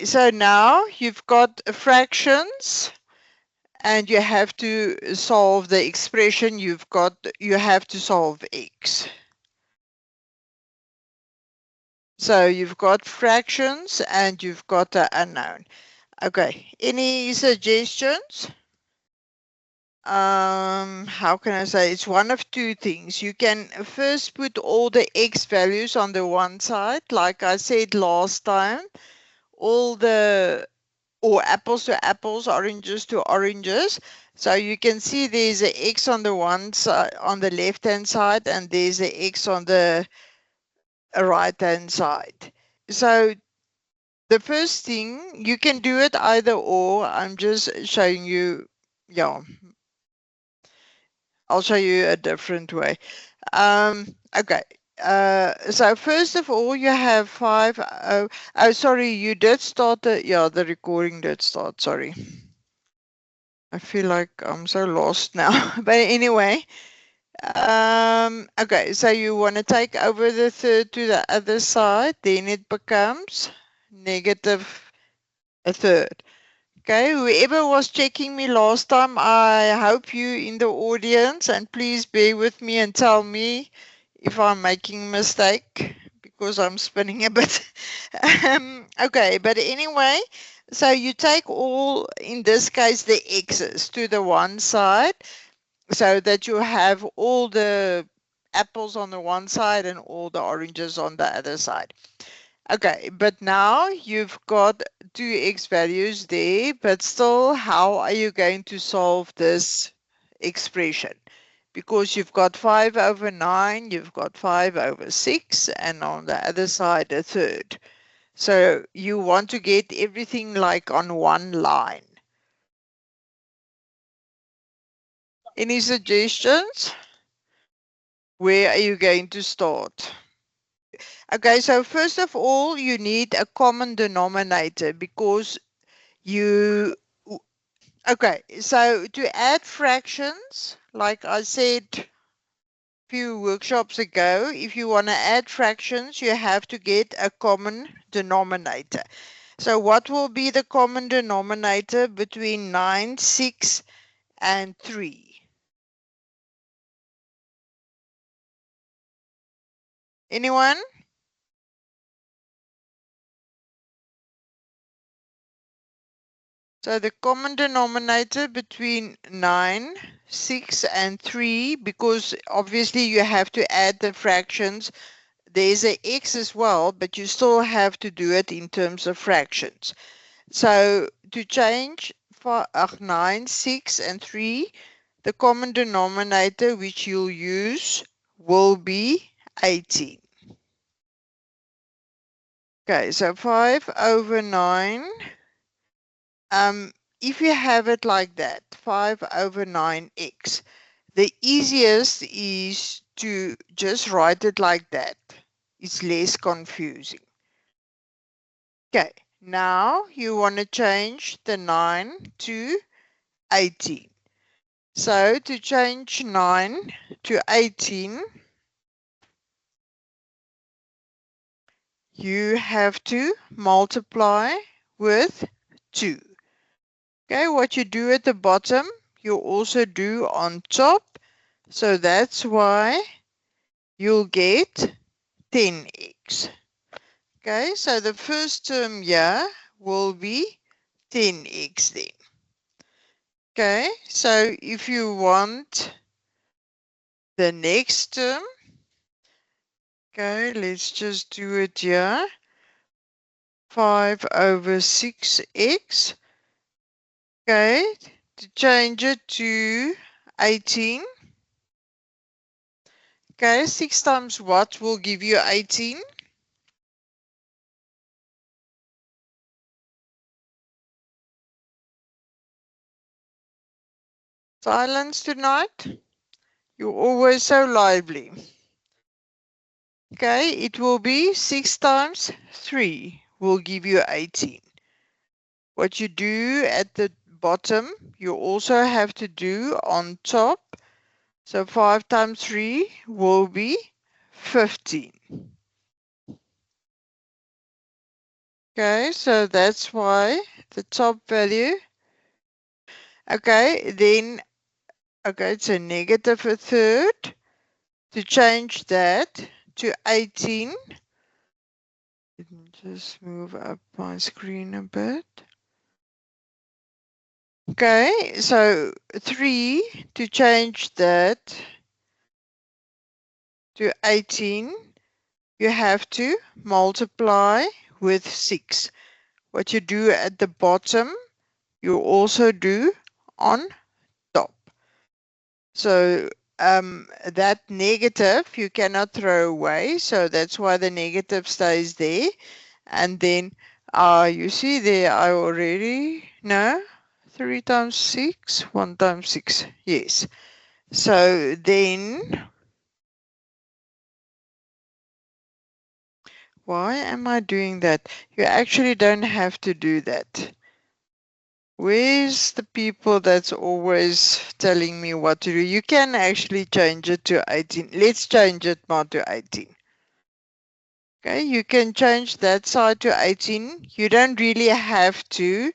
Okay, so now you've got fractions and you have to solve the expression you have to solve x. So you've got fractions and you've got the unknown. Okay, any suggestions? How can I say? It's one of two things. You can first put all the x values on the one side, like I said last time, or apples to apples, oranges to oranges. So you can see there's a x on the one side, on the left hand side, and there's a x on the right hand side. So the first thing, you can do it either or. I'm just showing you, yeah, I'll show you a different way. Okay. So first of all, you have 5. Oh, sorry, you did start the recording did start. Sorry. I feel like I'm so lost now. But anyway, okay, so you want to take over the third to the other side, then it becomes negative a third. Okay, whoever was checking me last time, I hope you in the audience, and please bear with me and tell me if I'm making a mistake because I'm spinning a bit. Okay, but anyway, so you take all, in this case, the x's to the one side so that you have all the apples on the one side and all the oranges on the other side. Okay, but now you've got two x values there, but still, how are you going to solve this expression? Because you've got 5 over 9, you've got 5 over 6, and on the other side, a third. So you want to get everything like on one line. Any suggestions? Where are you going to start? Okay, so first of all, you need a common denominator because you, okay, so to add fractions, like I said a few workshops ago, if you want to add fractions, you have to get a common denominator. So what will be the common denominator between 9, 6, and 3? Anyone? So the common denominator between 9, 6, and 3, because obviously you have to add the fractions. There's a x as well, but you still have to do it in terms of fractions. So to change for 9, 6, and 3, the common denominator which you'll use will be 18. Okay, so 5 over 9. If you have it like that, 5 over 9x, the easiest is to just write it like that. It's less confusing. Okay, now you want to change the 9 to 18. So to change 9 to 18, you have to multiply with 2. Okay, what you do at the bottom, you also do on top. So that's why you'll get 10x. Okay, so the first term here will be 10x then. Okay, so if you want the next term, okay, let's just do it here. 5 over 6x. Okay, to change it to 18. Okay, 6 times what will give you 18? Silence tonight? You're always so lively. Okay, it will be 6 times 3 will give you 18. What you do at the bottom, you also have to do on top. So 5 times 3 will be 15. Okay, so that's why the top value. Okay, then, okay, it's a negative a third. To change that to 18, let me just move up my screen a bit. Okay, so 3, to change that to 18, you have to multiply with 6. What you do at the bottom, you also do on top. So that negative you cannot throw away, so that's why the negative stays there. And then you see there I already know 3 times 6, 1 times 6. Yes. So then why am I doing that? You actually don't have to do that. Where's the people that's always telling me what to do? You can actually change it to 18. Let's change it now to 18. Okay, you can change that side to 18. You don't really have to,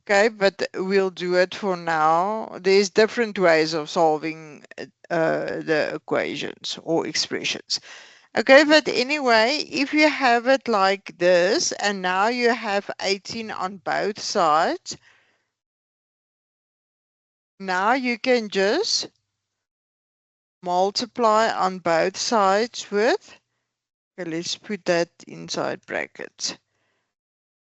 okay, but we'll do it for now. There's different ways of solving the equations or expressions. Okay, but anyway, if you have it like this, and now you have 18 on both sides, now you can just multiply on both sides with, okay, let's put that inside brackets.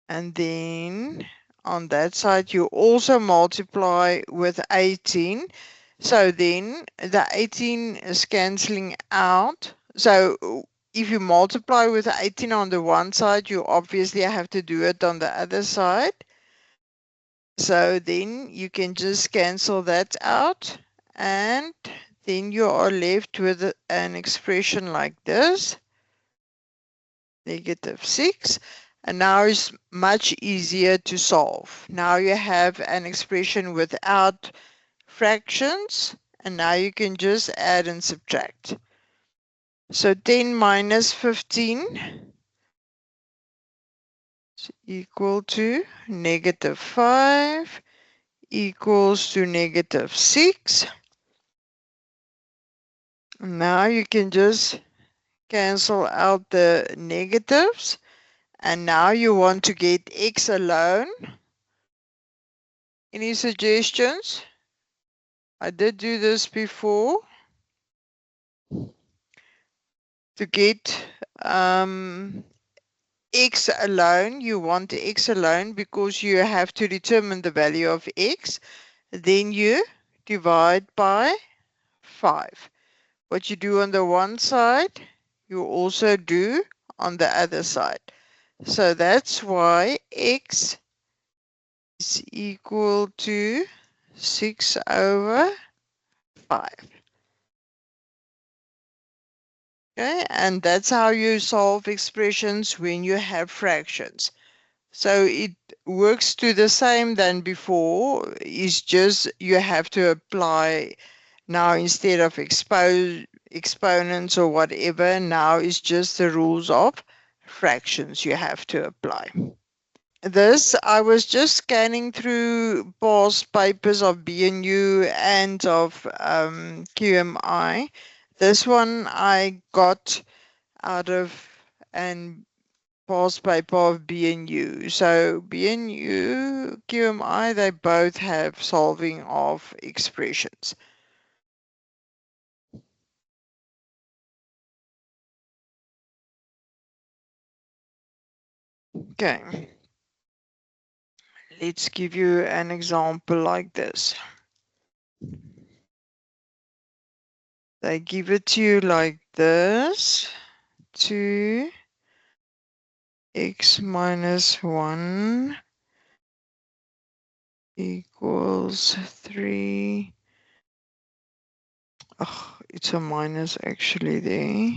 And then on that side, you also multiply with 18. So then the 18 is cancelling out. So if you multiply with 18 on the one side, you obviously have to do it on the other side. So then you can just cancel that out. And then you are left with an expression like this. -6, and now it's much easier to solve. Now you have an expression without fractions, and now you can just add and subtract. So 10 minus 15 is equal to -5 equals to -6. Now you can just cancel out the negatives. And now you want to get x alone. Any suggestions? I did do this before. To get x alone, you want x alone because you have to determine the value of x. Then you divide by 5. What you do on the one side, you also do on the other side. So that's why x is equal to 6 over 5. Okay, and that's how you solve expressions when you have fractions. So it works to the same than before. It's just you have to apply now instead of exponents or whatever. Now it's just the rules of fractions you have to apply. This, I was just scanning through past papers of BNU and of QMI. This one I got out of an past paper of BNU. So BNU, QMI, they both have solving of expressions. Okay. Let's give you an example like this. They give it to you like this. 2x minus 1 equals 3. Oh, it's a minus actually there.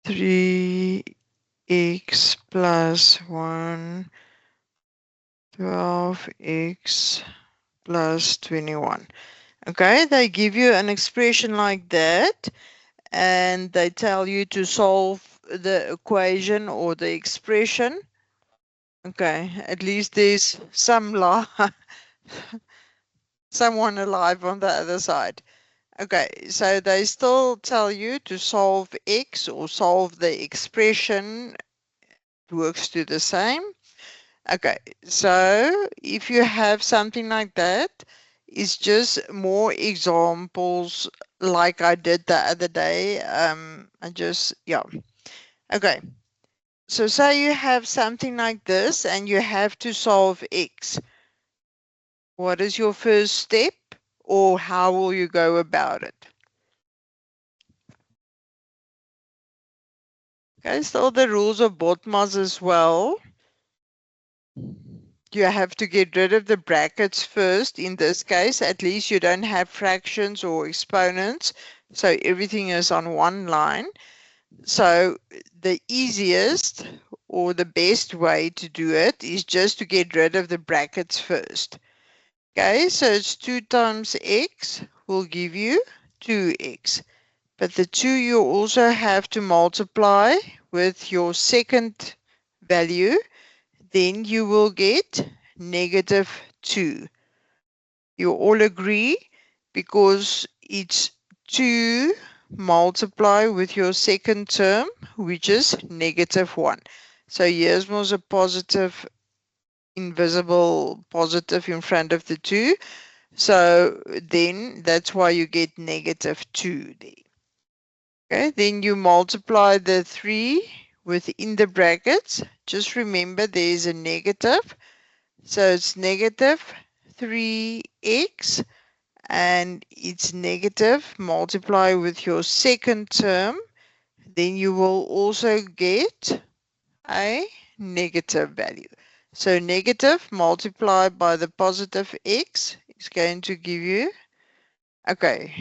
3x plus 1, 12x plus 21. Okay, they give you an expression like that, and they tell you to solve the equation or the expression. Okay, at least there's someone alive on the other side. Okay, so they still tell you to solve x or solve the expression. It works to the same. Okay, so if you have something like that, it's just more examples like I did the other day. Yeah. Okay, so say you have something like this and you have to solve x. What is your first step, or how will you go about it? Okay, still the rules of BODMAS as well. You have to get rid of the brackets first. In this case, at least you don't have fractions or exponents, so everything is on one line. So the easiest or the best way to do it is just to get rid of the brackets first. Okay, so it's 2 times x will give you 2x. But the 2 you also have to multiply with your second value, then you will get -2. You all agree? Because it's 2 multiply with your second term, which is -1. So here's more a positive, invisible positive in front of the 2. So then that's why you get -2 there. Okay, then you multiply the 3 within the brackets. Just remember there is a negative. So it's -3x, and it's negative. Multiply with your second term. Then you will also get a negative value. So negative multiplied by the positive x is going to give you, okay,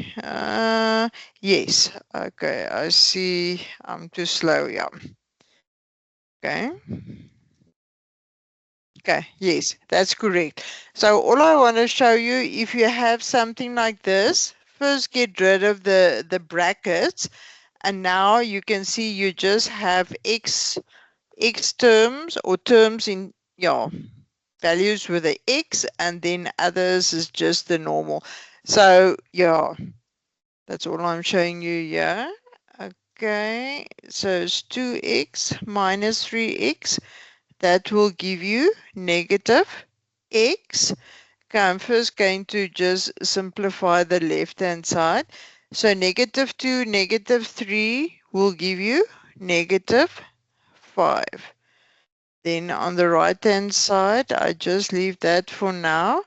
yes, okay, I see I'm too slow, yeah. Okay. Okay, yes, that's correct. So all I want to show you, if you have something like this, first get rid of the brackets, and now you can see you just have x terms or terms in, yeah, values with the x, and then others is just the normal. So yeah, that's all I'm showing you here. Okay, so it's 2x minus 3x. That will give you -x. Okay, I'm first going to just simplify the left-hand side. So -2, -3 will give you -5. Then on the right-hand side, I just leave that for now.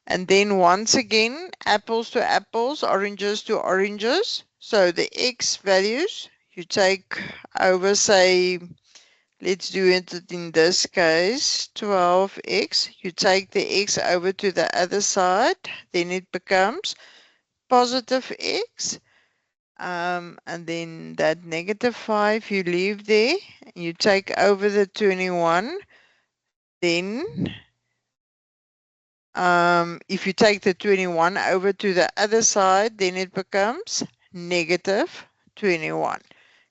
And then once again, apples to apples, oranges to oranges. So the x values, you take over, say, let's do it in this case, 12x. You take the x over to the other side, then it becomes positive x. And then that -5 you leave there. You take over the 21. Then if you take the 21 over to the other side, then it becomes -21.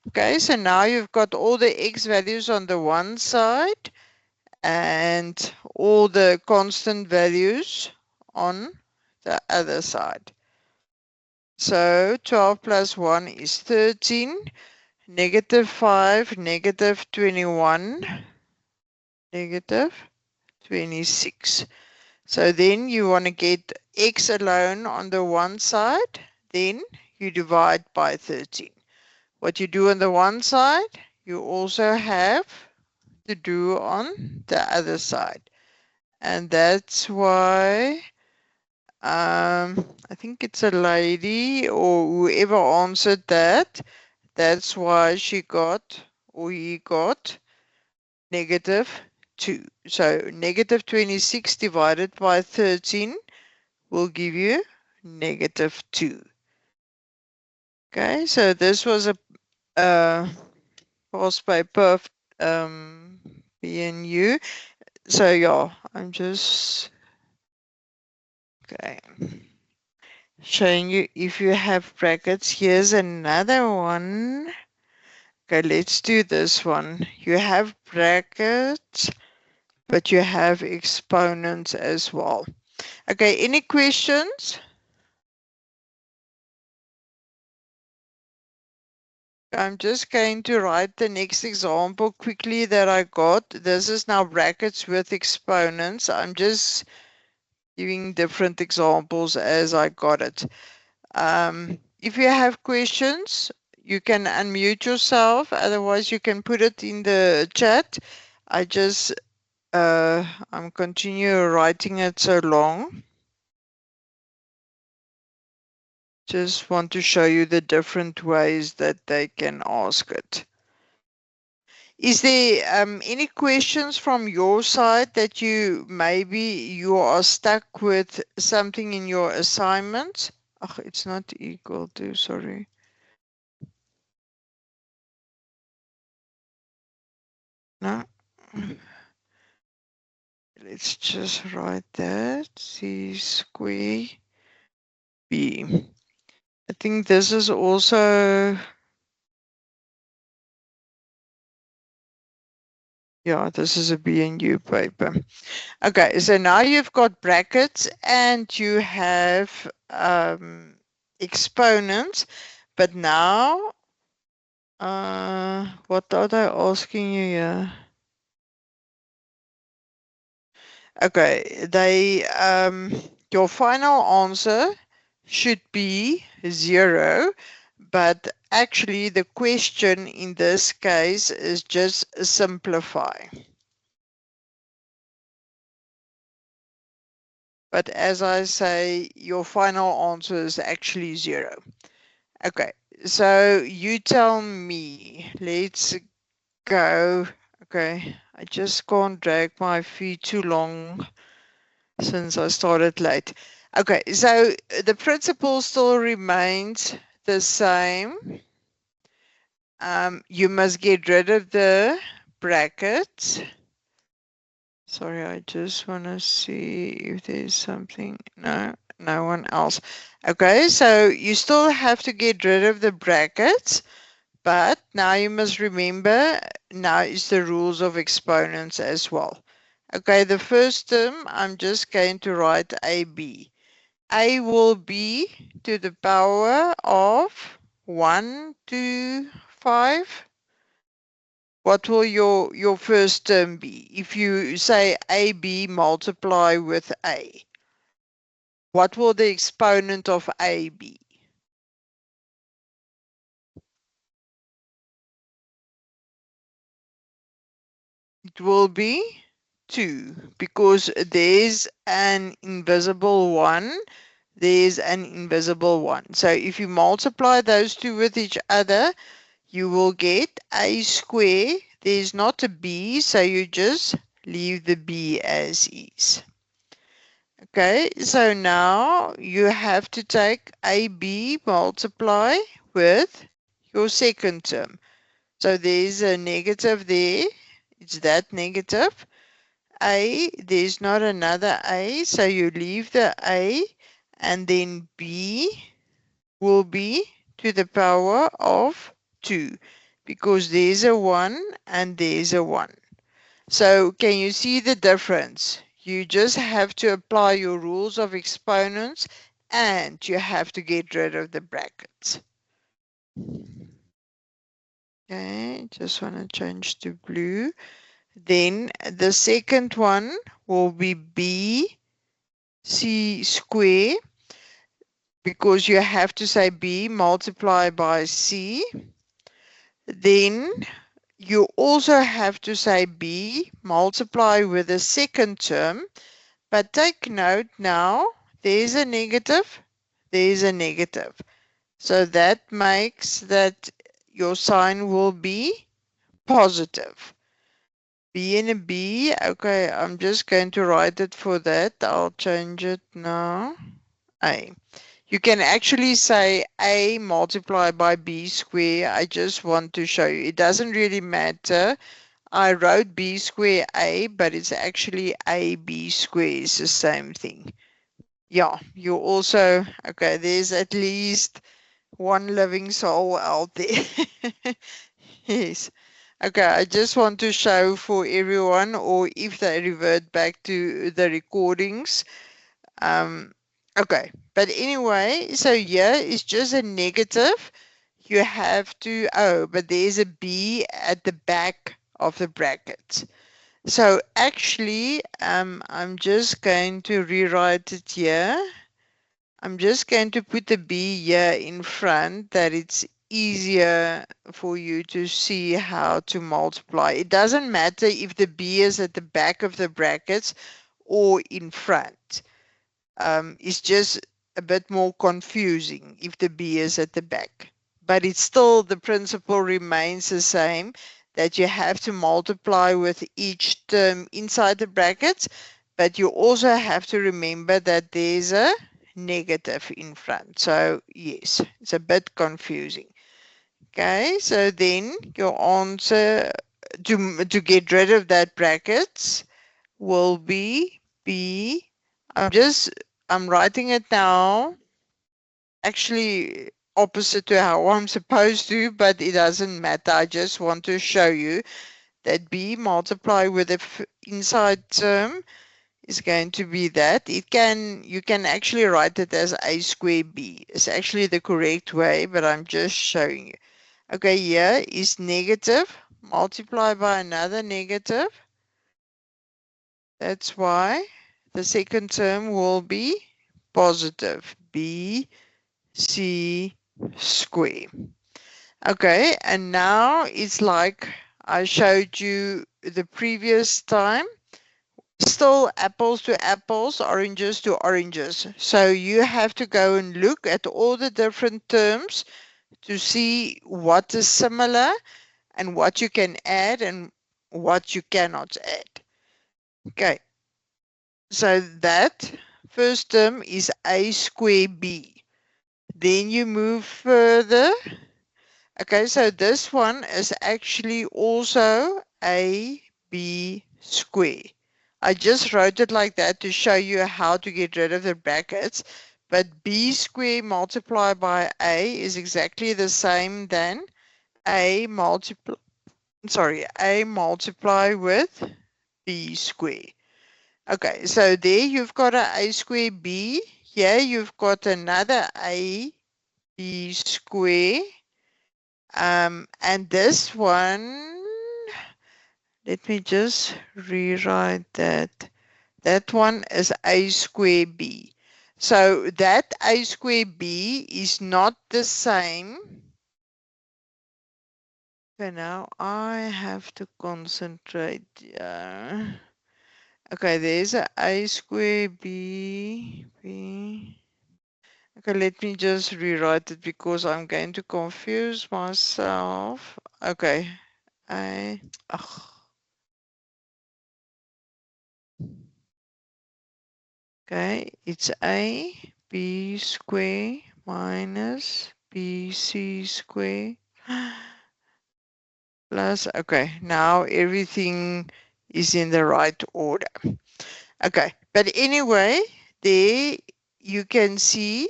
Okay, so now you've got all the x values on the one side and all the constant values on the other side. So 12 plus 1 is 13, -5, -21, -26. So then you want to get x alone on the one side, then you divide by 13. What you do on the one side, you also have to do on the other side. And that's why I think it's a lady or whoever answered that. That's why she got or he got -2. So -26 divided by 13 will give you -2. Okay, so this was a past paper of BNU. So yeah, I'm just okay. showing you if you have brackets. Here's another one. Okay, let's do this one. You have brackets, but you have exponents as well. Okay, any questions? I'm just going to write the next example quickly that I got. This is now brackets with exponents. I'm just giving different examples as I got it. If you have questions, you can unmute yourself. Otherwise, you can put it in the chat. I'm continue writing it so long. Just want to show you the different ways that they can ask it. Is there any questions from your side that maybe you are stuck with something in your assignment? Oh, it's not equal to, sorry. No. Let's just write that. C square B. I think this is also, yeah, this is a B&U paper. Okay, so now you've got brackets and you have exponents, but now, what are they asking you here? Okay, your final answer should be 0, but actually the question in this case is just simplify. But as I say, your final answer is actually 0. Okay, so you tell me, let's go. Okay, I just can't drag my feet too long since I started late. Okay, so the principle still remains the same. You must get rid of the brackets. Sorry, I just want to see if there's something. No, no one else. Okay, so you still have to get rid of the brackets, but now you must remember, now is the rules of exponents as well. Okay, the first term, I'm just going to write AB. A will be to the power of 1 to 5. What will your first term be? If you say AB multiply with A, what will the exponent of A be? It will be 2, because there's an invisible 1, there's an invisible 1. So if you multiply those two with each other, you will get A square. There's not a B, so you just leave the B as is. Okay, so now you have to take AB multiply with your second term. So there's a negative there. It's that negative. A, there's not another A, so you leave the A, and then B will be to the power of 2, because there's a 1 and there's a 1. So can you see the difference? You just have to apply your rules of exponents and you have to get rid of the brackets. Okay, just want to change to blue. Then the second one will be B C square, because you have to say B multiplied by C. Then you also have to say B multiply with the second term, but take note now, there's a negative, there's a negative. So that makes that your sign will be positive. B and a B, okay, I'm just going to write it for that. I'll change it now. A. You can actually say A multiplied by B square. I just want to show you. It doesn't really matter. I wrote B square A, but it's actually AB square. It's the same thing. yeah, you also, okay, there's at least one living soul out there. Yes. Okay, I just want to show for everyone, or if they revert back to the recordings. Um, okay, but anyway, so here is just a negative. You have to, oh, but there's a B at the back of the bracket. So actually, I'm just going to rewrite it here. I'm just going to put the B here in front that it's easier for you to see how to multiply. It doesn't matter if the B is at the back of the brackets or in front. It's just a bit more confusing if the B is at the back. But it's still, the principle remains the same, that you have to multiply with each term inside the brackets, but you also have to remember that there's a negative in front. So yes, it's a bit confusing. Okay, so then your answer to get rid of that brackets will be B. I'm writing it now, actually opposite to how I'm supposed to, but it doesn't matter. I just want to show you that B multiplied with the inside term is going to be that. You can actually write it as A squared B. It's actually the correct way, but I'm just showing you. Okay, here is negative multiplied by another negative. That's why the second term will be positive, BC square. Okay, and now it's like I showed you the previous time. Still apples to apples, oranges to oranges. So you have to go and look at all the different terms to see what is similar and what you can add and what you cannot add. Okay, so that first term is A squared B. Then you move further. Okay, so this one is actually also AB squared. I just wrote it like that to show you how to get rid of the brackets, but B squared multiplied by A is exactly the same than A multiply with B squared. Okay, so there you've got a squared B. Here you've got another A B squared. And this one, let me just rewrite that. That one is A squared B. So that A squared B is not the same. Okay, now I have to concentrate. Okay, there's a squared B. Okay, let me just rewrite it because I'm going to confuse myself. Okay, okay, it's A B square minus BC square plus, okay, now everything is in the right order. Okay, but anyway, there you can see,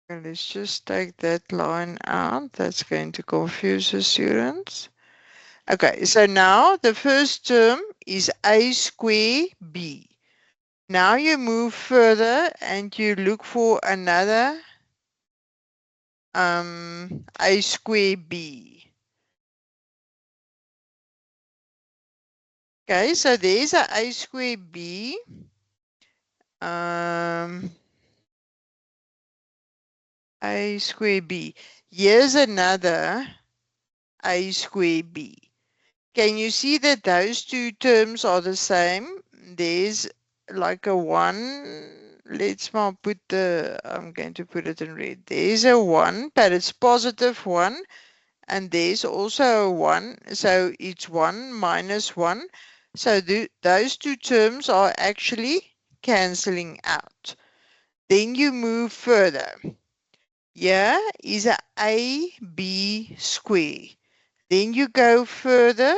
let's just take that line out. That's going to confuse the students. Okay, so now the first term is A square B. Now you move further and you look for another A square B. Okay, so there's a square B. A square B. Here's another A square B. Can you see that those two terms are the same? There's like a 1. Let's now put I'm going to put it in red. There's a 1, but it's positive 1. And there's also a 1. So it's 1 minus 1. So those two terms are actually cancelling out. Then you move further. Here is a AB square. Then you go further.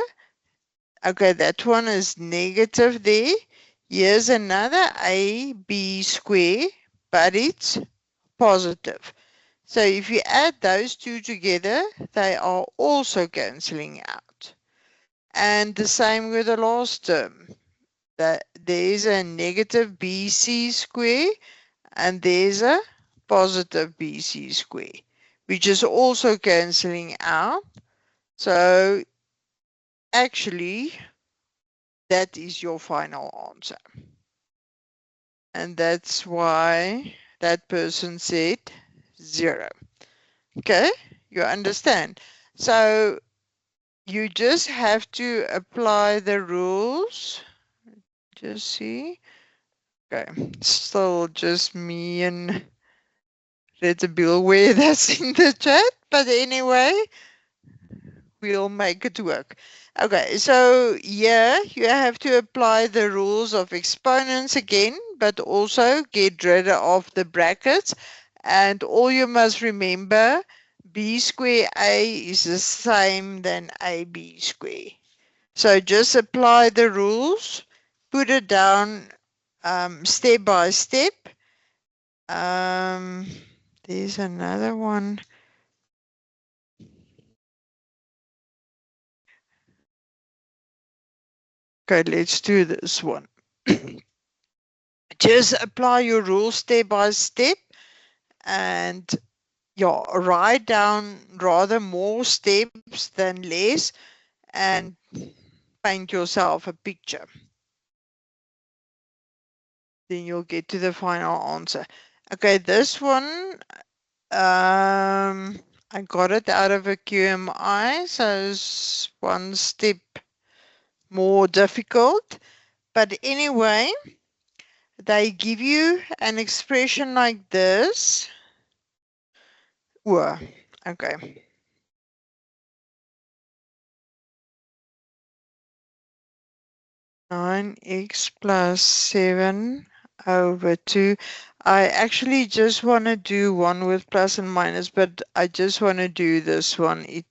Okay, that one is negative there. Here's another AB square, but it's positive. So if you add those two together, they are also cancelling out. And the same with the last term. That there's a negative BC square and there's a positive BC square, which is also cancelling out. So actually, that is your final answer. And that's why that person said 0. Okay, you understand? So you just have to apply the rules. Just see. Okay, still just me and Red Bill where that's in the chat. But anyway, we'll make it work. Okay, so yeah, you have to apply the rules of exponents again, but also get rid of the brackets. And all you must remember, b square a is the same than ab square. So just apply the rules, put it down step by step. There's another one. Okay, let's do this one. Just apply your rules step by step and yeah, write down rather more steps than less and paint yourself a picture. Then you'll get to the final answer. Okay, this one, I got it out of a QMI, so it's one step more difficult. But anyway, they give you an expression like this. Whoa, okay. 9x plus 7 over 2. I actually just want to do one with plus and minus, but I just want to do this one. It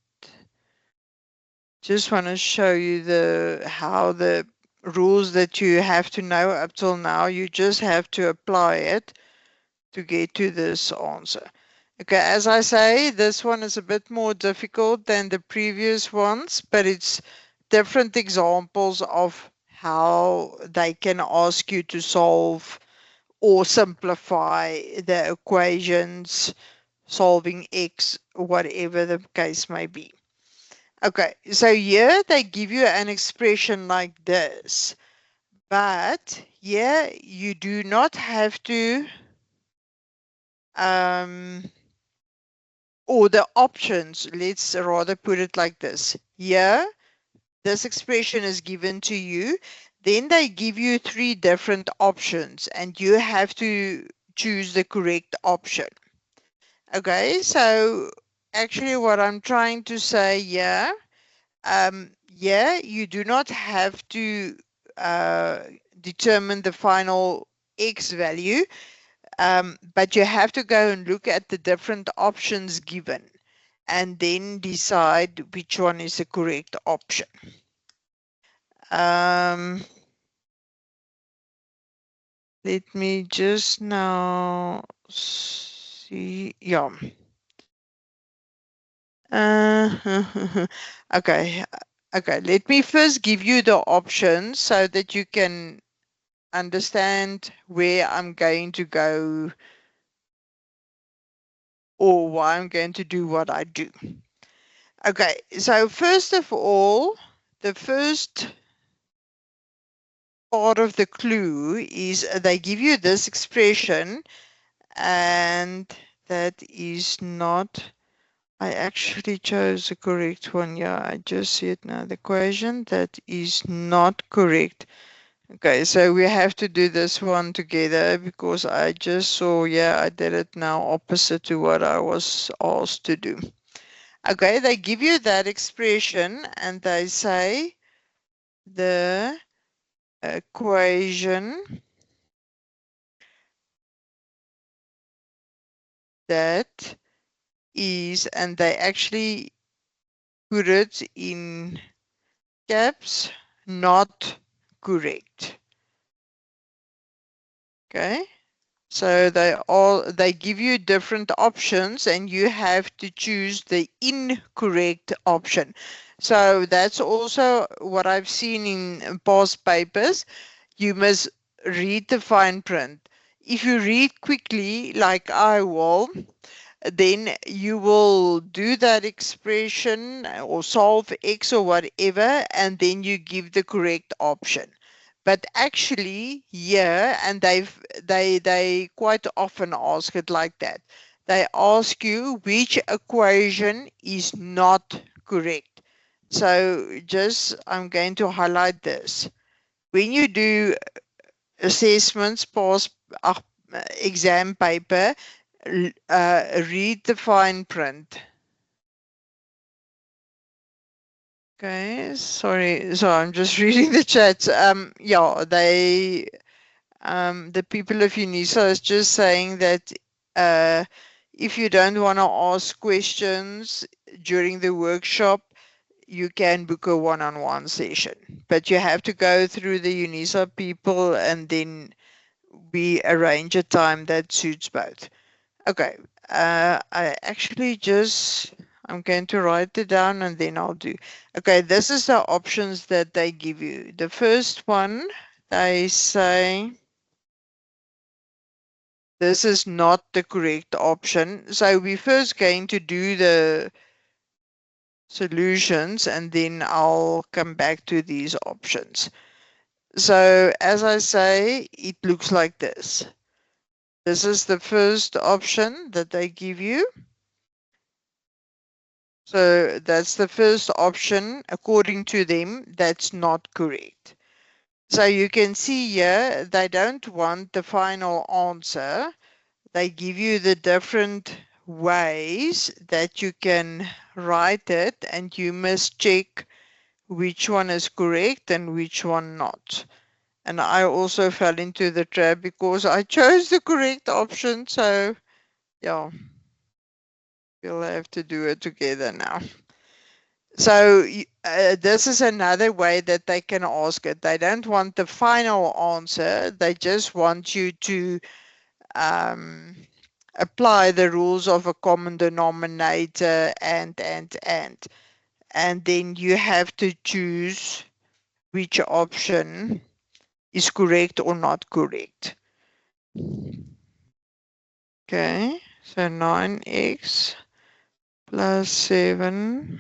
just want to show you how the rules that you have to know up till now, you just have to apply it to get to this answer. Okay, as I say, this one is a bit more difficult than the previous ones, but it's different examples of how they can ask you to solve or simplify the equations, solving x, whatever the case may be. Okay, so here they give you an expression like this, but here you do not have to or the options, let's rather put it like this. Here, this expression is given to you. Then they give you 3 different options and you have to choose the correct option. Okay, so actually what I'm trying to say here, you do not have to determine the final x value. But you have to go and look at the different options given and then decide which one is the correct option. Let me just now see. Yeah. Okay. Okay. Let me first give you the options so that you can understand where I'm going to go or why I'm going to do what I do. Okay, so first of all, the first part of the clue is they give you this expression and that is not, I actually chose the correct one. Yeah, I just see it now. The equation that is not correct. Okay, so we have to do this one together because I just saw, yeah, I did it now opposite to what I was asked to do. Okay, they give you that expression and they say the equation that is, and they actually put it in caps, not correct. Okay. So they give you different options and you have to choose the incorrect option. So that's also what I've seen in past papers. You must read the fine print. If you read quickly, like I will, then you will do that expression or solve X or whatever, and then you give the correct option. But actually, yeah, and they quite often ask it like that. They ask you which equation is not correct. So just I'm going to highlight this. When you do assessments, past exam paper, read the fine print. Okay, sorry. So I'm just reading the chat. Yeah, the people of UNISA is just saying that if you don't want to ask questions during the workshop, you can book a one-on-one session. But you have to go through the UNISA people and then we arrange a time that suits both. Okay. I actually I'm going to write it down and then I'll do. Okay, this is the options that they give you. The first one, they say this is not the correct option. So we're first going to do the solutions and then I'll come back to these options. So as I say, it looks like this. This is the first option that they give you. So that's the first option, according to them, that's not correct. So you can see here, they don't want the final answer. They give you the different ways that you can write it, and you must check which one is correct and which one not. And I also fell into the trap because I chose the correct option. So yeah, we'll have to do it together now. So this is another way that they can ask it. They don't want the final answer. They just want you to apply the rules of a common denominator and then you have to choose which option is correct or not correct. Okay, so 9x plus 7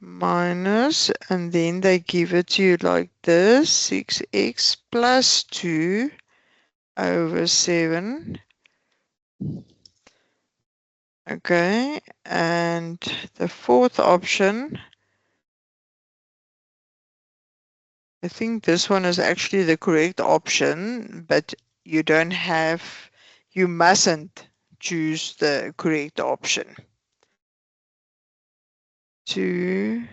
minus, and then they give it to you like this, 6x plus 2 over 7. Okay, and the fourth option, I think this one is actually the correct option, but you mustn't choose the correct option. 2,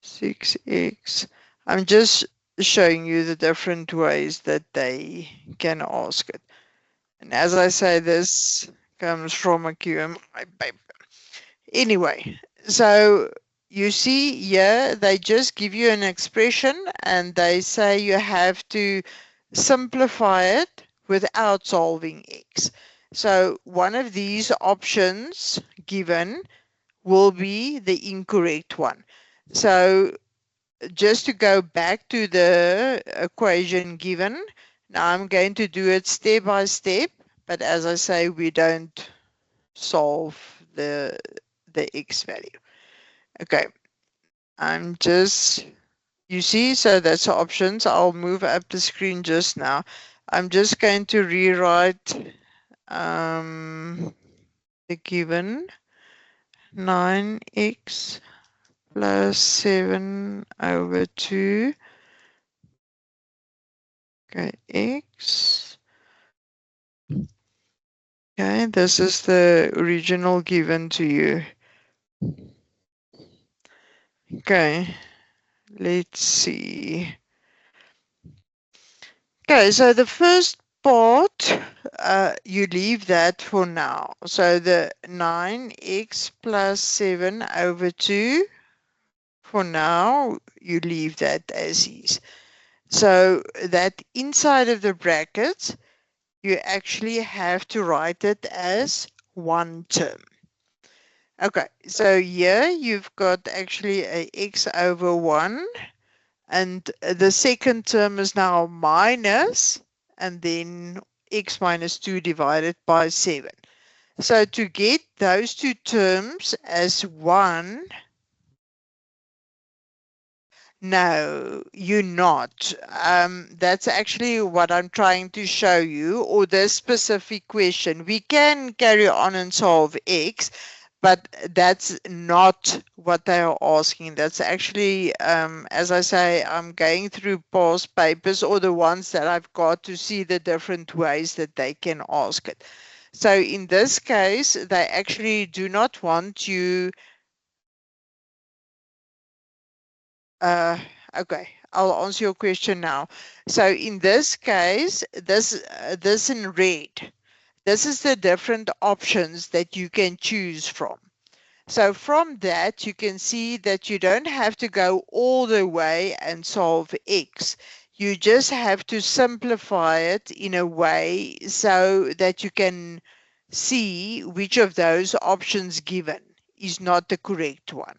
6x. I'm just showing you the different ways that they can ask it. And as I say, this comes from a QMI paper. Anyway, so you see here, they just give you an expression and they say you have to simplify it without solving x. So one of these options given will be the incorrect one. So just to go back to the equation given, now I'm going to do it step by step, but as I say, we don't solve the x value. Okay, I'm just, you see, so that's the options. I'll move up the screen just now. I'm just going to rewrite the given 9x plus 7 over 2. Okay, x. Okay, this is the original given to you. Okay, let's see. Okay, so the first part, you leave that for now. So the 9x plus 7 over 2, for now, you leave that as is. So that inside of the brackets, you actually have to write it as one term. Okay, so here you've got actually a x over 1, and the second term is now minus, and then x minus 2 divided by 7. So to get those two terms as 1, no, you're not. That's actually what I'm trying to show you, or this specific question. We can carry on and solve x, but that's not what they are asking. That's actually, as I say, I'm going through past papers or the ones that I've got to see the different ways that they can ask it. So in this case, they actually do not want you. Okay, I'll answer your question now. So in this case, this in red, this is the different options that you can choose from. So from that, you can see that you don't have to go all the way and solve x. You just have to simplify it in a way so that you can see which of those options given is not the correct one.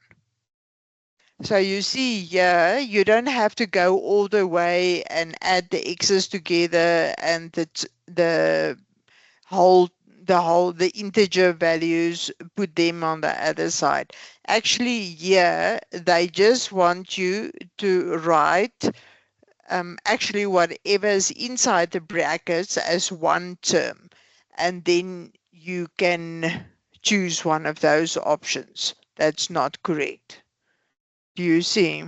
So you see here, you don't have to go all the way and add the x's together and whole the integer values, put them on the other side. Actually, here they just want you to write actually whatever is inside the brackets as one term, and then you can choose one of those options. That's not correct. Do you see?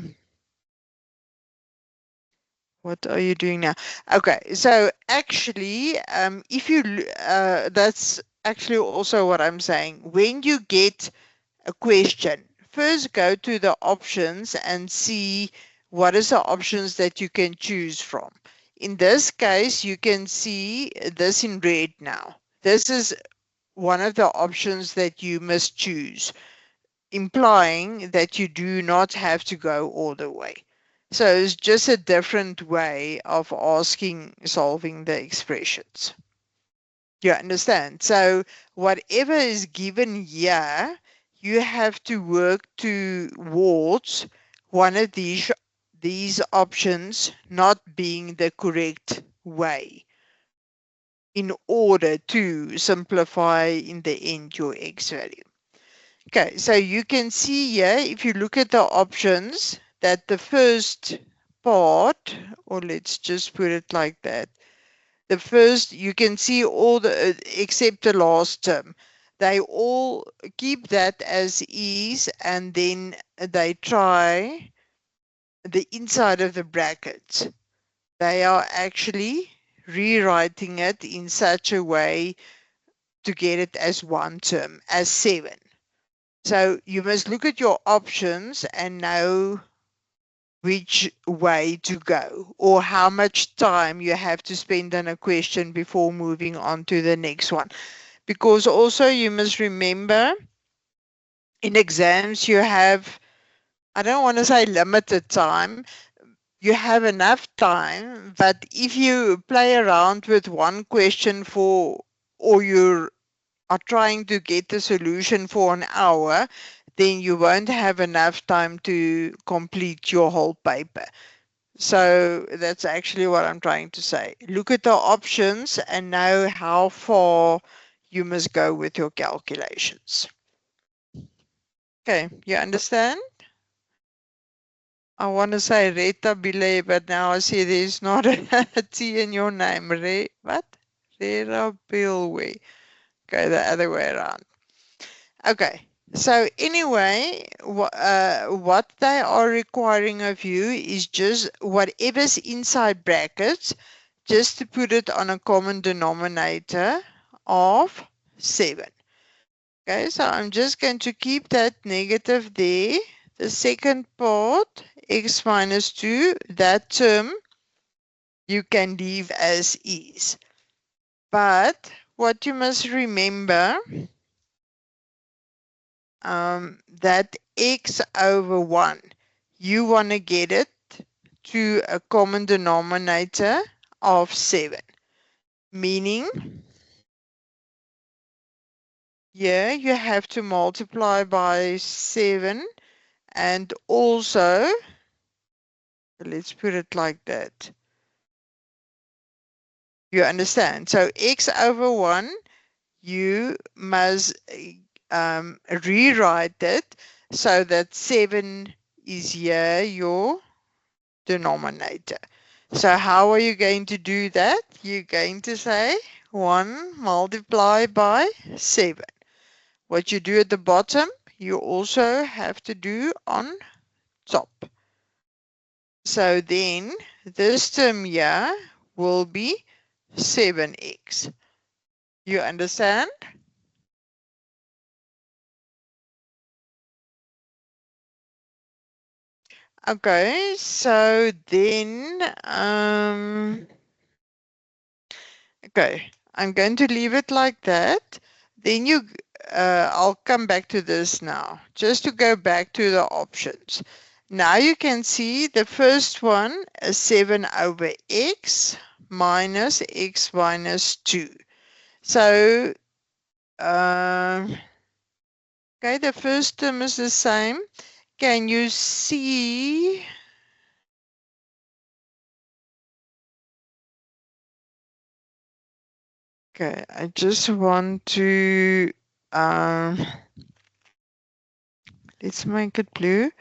What are you doing now? Okay, so actually, if you, that's actually also what I'm saying. When you get a question, first go to the options and see what is the options that you can choose from. In this case, you can see this in red now. This is one of the options that you must choose, implying that you do not have to go all the way. So it's just a different way of asking, solving the expressions. You understand? So whatever is given here, you have to work towards one of these options not being the correct way in order to simplify in the end your x value. Okay, so you can see here, if you look at the options, that the first part, or let's just put it like that, the first, you can see all the, except the last term, they all keep that as is, and then they try the inside of the brackets. They are actually rewriting it in such a way to get it as one term, as 7. So you must look at your options and know which way to go, or how much time you have to spend on a question before moving on to the next one. Because also you must remember, in exams you have, I don't want to say limited time, you have enough time, but if you play around with one question for, or you are trying to get the solution for an hour, then you won't have enough time to complete your whole paper. So that's actually what I'm trying to say. Look at the options and know how far you must go with your calculations. Okay, you understand? I want to say Reta Bile, but now I see there's not a T in your name. What? Reta Bilwe. Okay, the other way around. Okay, so anyway, what they are requiring of you is just whatever's inside brackets, just to put it on a common denominator of 7. Okay, so I'm just going to keep that negative there. The second part, x minus 2, that term you can leave as is. But what you must remember, that x over 1, you want to get it to a common denominator of 7, meaning here you have to multiply by 7 and also, let's put it like that. You understand? So x over 1, you must rewrite it so that 7 is here, your denominator. So how are you going to do that? You're going to say 1 multiplied by 7. What you do at the bottom, you also have to do on top. So then this term here will be 7x. You understand? Okay, so then, okay, I'm going to leave it like that. Then I'll come back to this now, just to go back to the options. Now you can see the first one is 7 over x minus x minus 2. So, okay, the first term is the same. Can you see? Okay, I just want to, let's make it blue.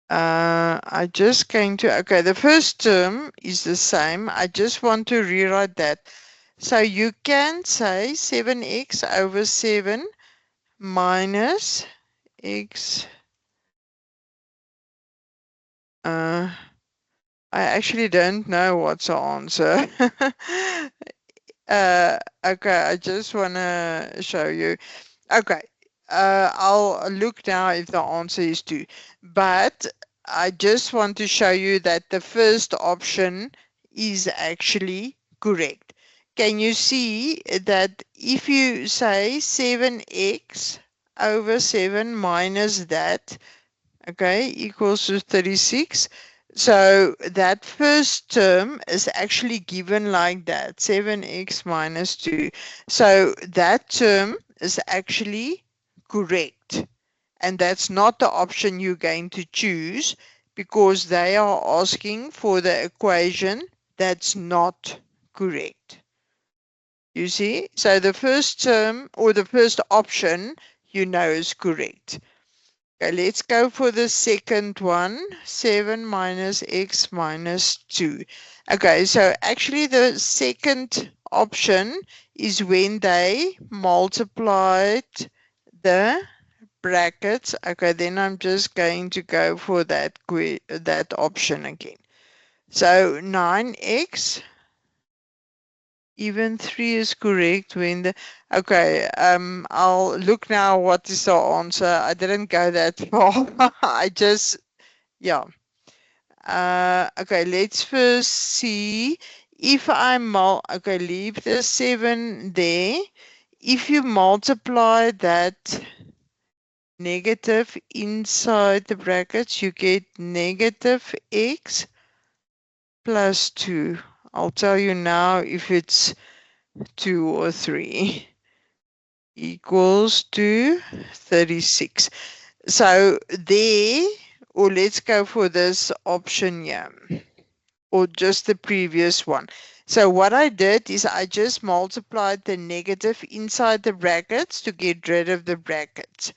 I just going to, okay, the first term is the same. I just want to rewrite that. So you can say 7x over 7 minus x. I actually don't know what's the answer. Okay, I just want to show you. Okay, I'll look now if the answer is 2. But I just want to show you that the first option is actually correct. Can you see that if you say 7x over 7 minus that, okay, equals to 36. So that first term is actually given like that, 7x minus 2. So that term is actually correct. And that's not the option you're going to choose because they are asking for the equation that's not correct. You see? So the first term or the first option you know is correct. Okay, let's go for the second one, 7 minus x minus 2. Okay, so actually the second option is when they multiplied the brackets. Okay, then I'm just going to go for that option again. So 9x, even 3 is correct when the, okay, I'll look now what is the answer. I didn't go that far. I just, yeah. Okay, let's first see if okay, leave the 7 there. If you multiply that negative inside the brackets, you get negative x plus 2. I'll tell you now if it's 2 or 3 equals to 36. So there, or let's go for this option here, or just the previous one. So what I did is I just multiplied the negative inside the brackets to get rid of the brackets.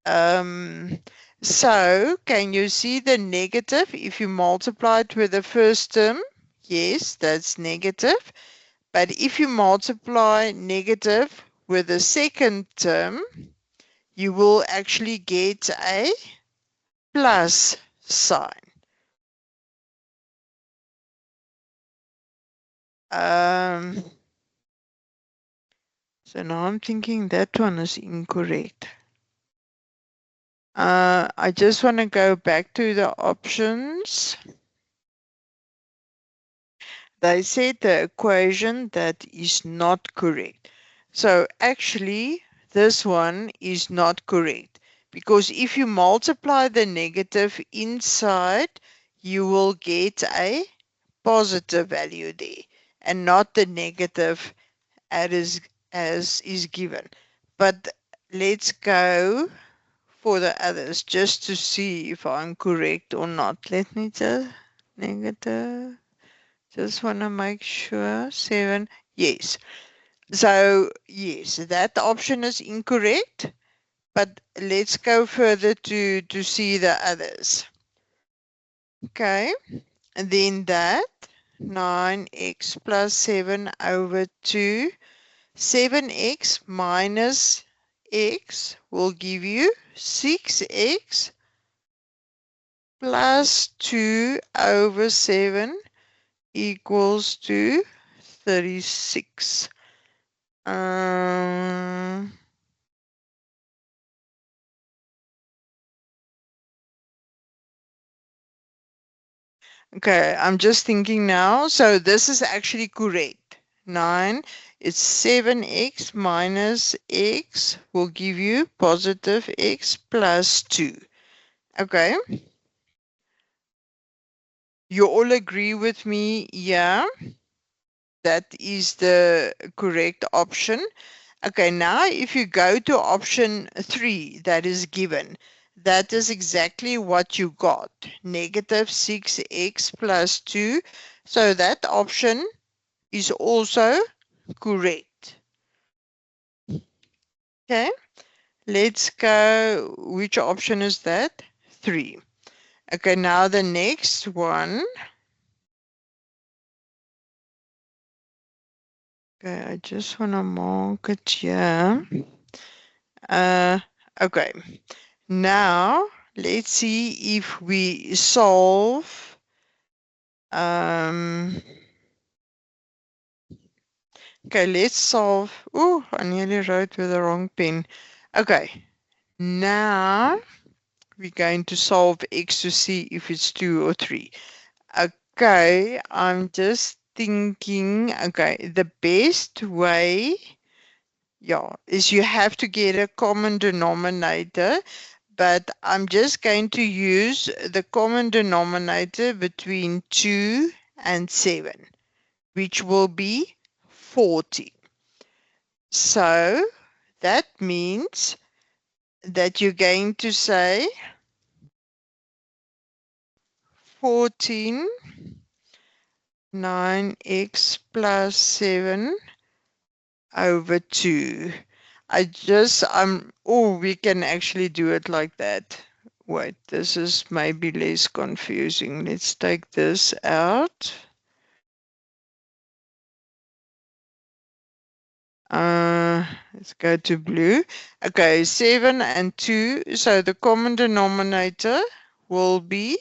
So can you see the negative if you multiply it with the first term? Yes, that's negative. But if you multiply negative with the second term, you will actually get a plus sign. So now I'm thinking that one is incorrect. I just want to go back to the options. They said the equation that is not correct. So actually, this one is not correct because if you multiply the negative inside, you will get a positive value there and not the negative as is given. But let's go for the others just to see if I'm correct or not. Let me just negative. Just want to make sure. 7. Yes. So, yes, that option is incorrect. But let's go further to see the others. Okay. And then that 9x plus 7 over 2. 7x minus x will give you 6x plus 2 over 7 equals to 36. Okay, I'm just thinking now. So this is actually correct. 9 is 7x minus x will give you positive x plus 2. Okay. You all agree with me? Yeah. That is the correct option. Okay, now if you go to option 3 that is given, that is exactly what you got. Negative 6x plus 2. So that option is also correct. Okay, let's go. Which option is that? 3. Okay, now the next one. Okay, I just want to mark it here. Okay, now let's see if we solve. Okay, let's solve. Oh, I nearly wrote with the wrong pen. Okay, now we're going to solve x to see if it's 2 or 3. Okay, I'm just thinking, okay, the best way, yeah, is you have to get a common denominator, but I'm just going to use the common denominator between 2 and 7, which will be 40. So that means that you're going to say 14 9x plus 7 over 2. Oh, we can actually do it like that. Wait, this is maybe less confusing. Let's take this out. Let's go to blue. Okay, 7 and 2. So the common denominator will be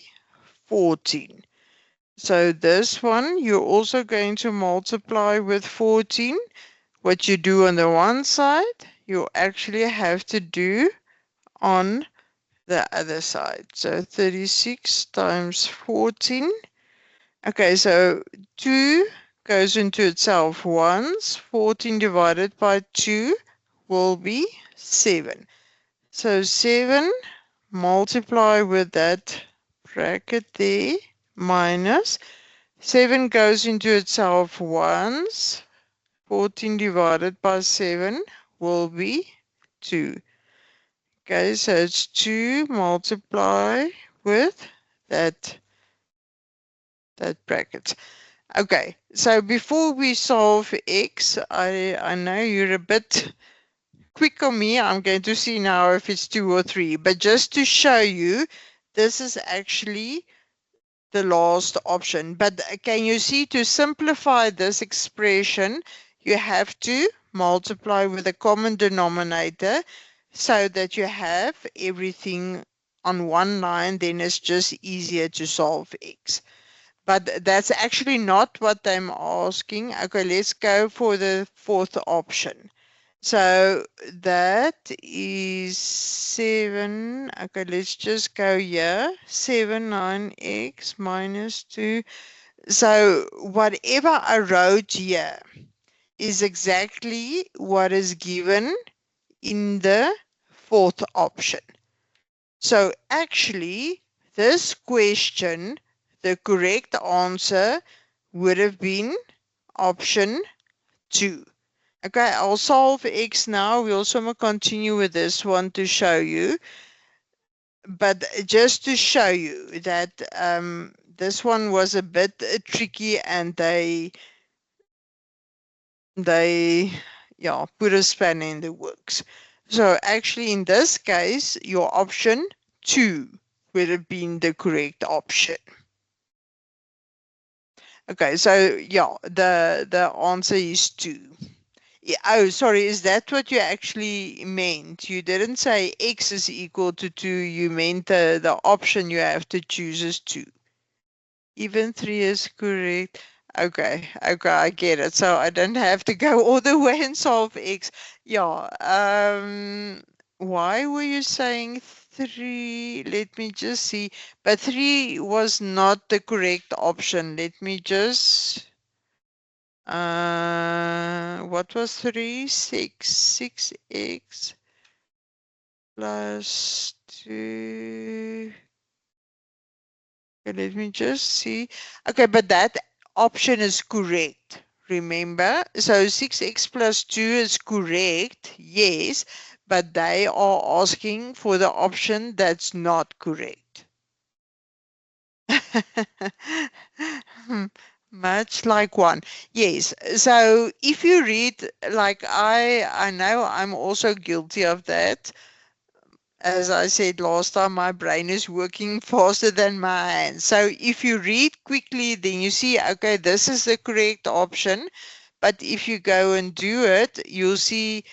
14. So this one, you're also going to multiply with 14. What you do on the one side, you actually have to do on the other side. So 36 times 14. Okay, so 2 goes into itself once. 14 divided by 2 will be 7. So 7 multiply with that bracket there minus 7 goes into itself once. 14 divided by 7 will be 2. Okay, so it's 2 multiply with that bracket. Okay, so before we solve x, I know you're a bit quick on me. I'm going to see now if it's 2 or 3. But just to show you, this is actually the last option. But can you see, to simplify this expression, you have to multiply with a common denominator so that you have everything on one line. Then it's just easier to solve x. But that's actually not what I'm asking. Okay, let's go for the fourth option. So that is 7. Okay, let's just go here. 7, 9x minus 2. So whatever I wrote here is exactly what is given in the fourth option. So actually, this question, the correct answer would have been option 2. Okay, I'll solve x now. We also will continue with this one to show you. But just to show you that this one was a bit tricky, and they yeah, put a spanner in the works. So actually in this case, your option 2 would have been the correct option. Okay, so yeah, the answer is 2. Yeah, oh, sorry, is that what you actually meant? You didn't say x is equal to 2, you meant the option you have to choose is 2. Even 3 is correct. Okay, I get it. So I don't have to go all the way and solve x. Yeah, why were you saying 3? Let me just see. But 3 was not the correct option. Let me just, what was 3? 6x plus 2. Okay, let me just see. Okay, but that option is correct. Remember, so 6x plus 2 is correct, yes, but they are asking for the option that's not correct. Much like 1. Yes, so if you read, like I know I'm also guilty of that. As I said last time, my brain is working faster than my hands. So if you read quickly, then you see, okay, this is the correct option. But if you go and do it, you'll see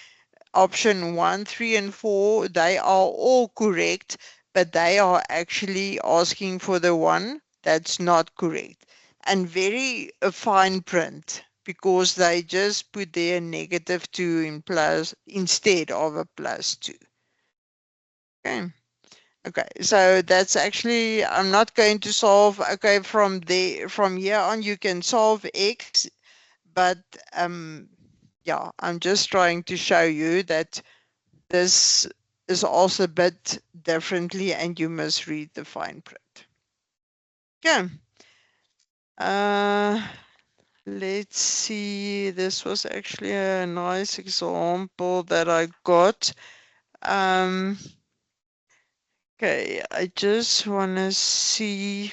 option 1, 3, and 4, they are all correct, but they are actually asking for the one that's not correct. And very fine print, because they just put there -2 in plus instead of a +2. Okay. Okay, so that's actually, I'm not going to solve, okay, from here on you can solve x, but yeah, I'm just trying to show you that this is also a bit differently and you must read the fine print. Okay. Let's see, this was actually a nice example that I got. Okay, I just want to see.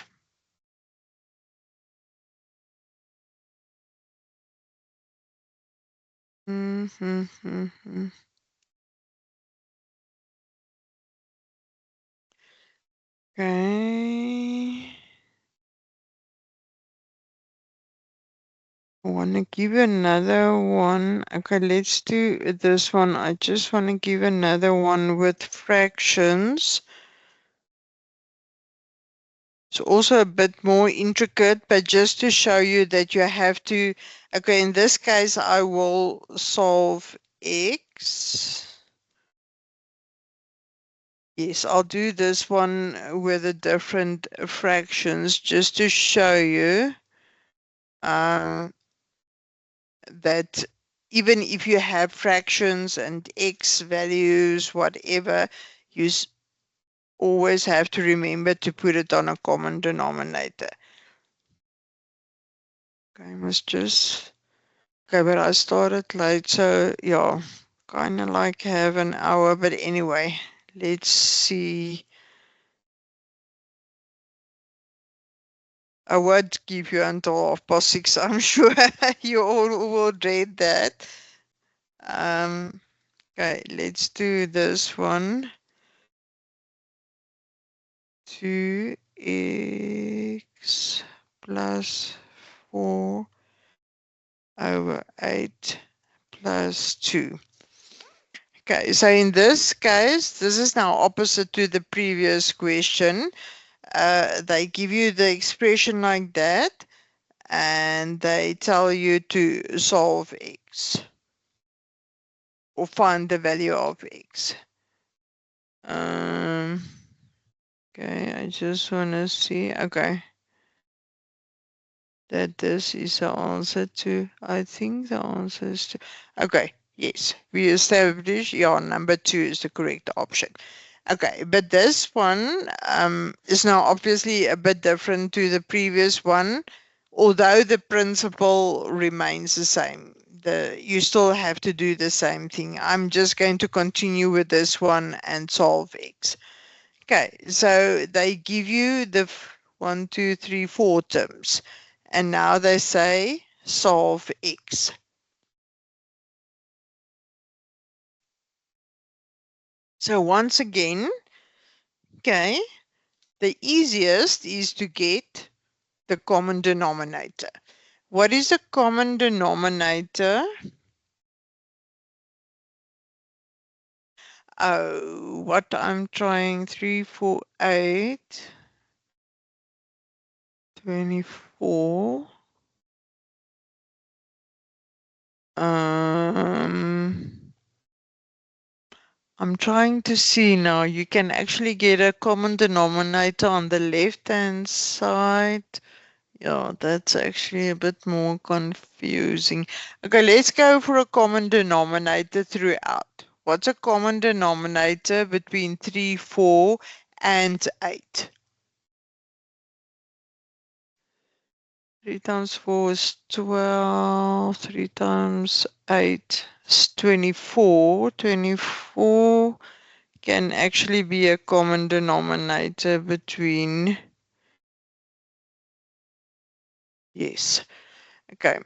Okay. I want to give another one. Okay, let's do this one. I just want to give another one with fractions. It's also a bit more intricate, but just to show you that you have to, okay, in this case, I will solve x. Yes, I'll do this one with the different fractions just to show you that even if you have fractions and x values, whatever, you always have to remember to put it on a common denominator. Okay, I must just, okay, but I started late, so yeah, kind of like have an hour, but anyway, let's see. I won't give you until 6:30. I'm sure you all will read that. Okay, let's do this one. 2x plus 4 over 8 plus 2. Okay, so in this case, this is now opposite to the previous question. They give you the expression like that, and they tell you to solve x or find the value of x. Okay, I just want to see, okay, that this is the answer to, I think the answer is to, okay, yes, we established, yeah, number 2 is the correct option. Okay, but this one is now obviously a bit different to the previous one, although the principle remains the same. You still have to do the same thing. I'm just going to continue with this one and solve x. Okay, so they give you the 1, 2, 3, 4 terms, and now they say solve x. So once again, okay, the easiest is to get the common denominator. What is a common denominator? Oh, what I'm trying, 3, 4, 8, 24. I'm trying to see now. You can actually get a common denominator on the left-hand side. Yeah, that's actually a bit more confusing. Okay, let's go for a common denominator throughout. What's a common denominator between 3, 4, and 8? 3 times 4 is 12. 3 times 8 is 24. 24 can actually be a common denominator between, yes. Okay,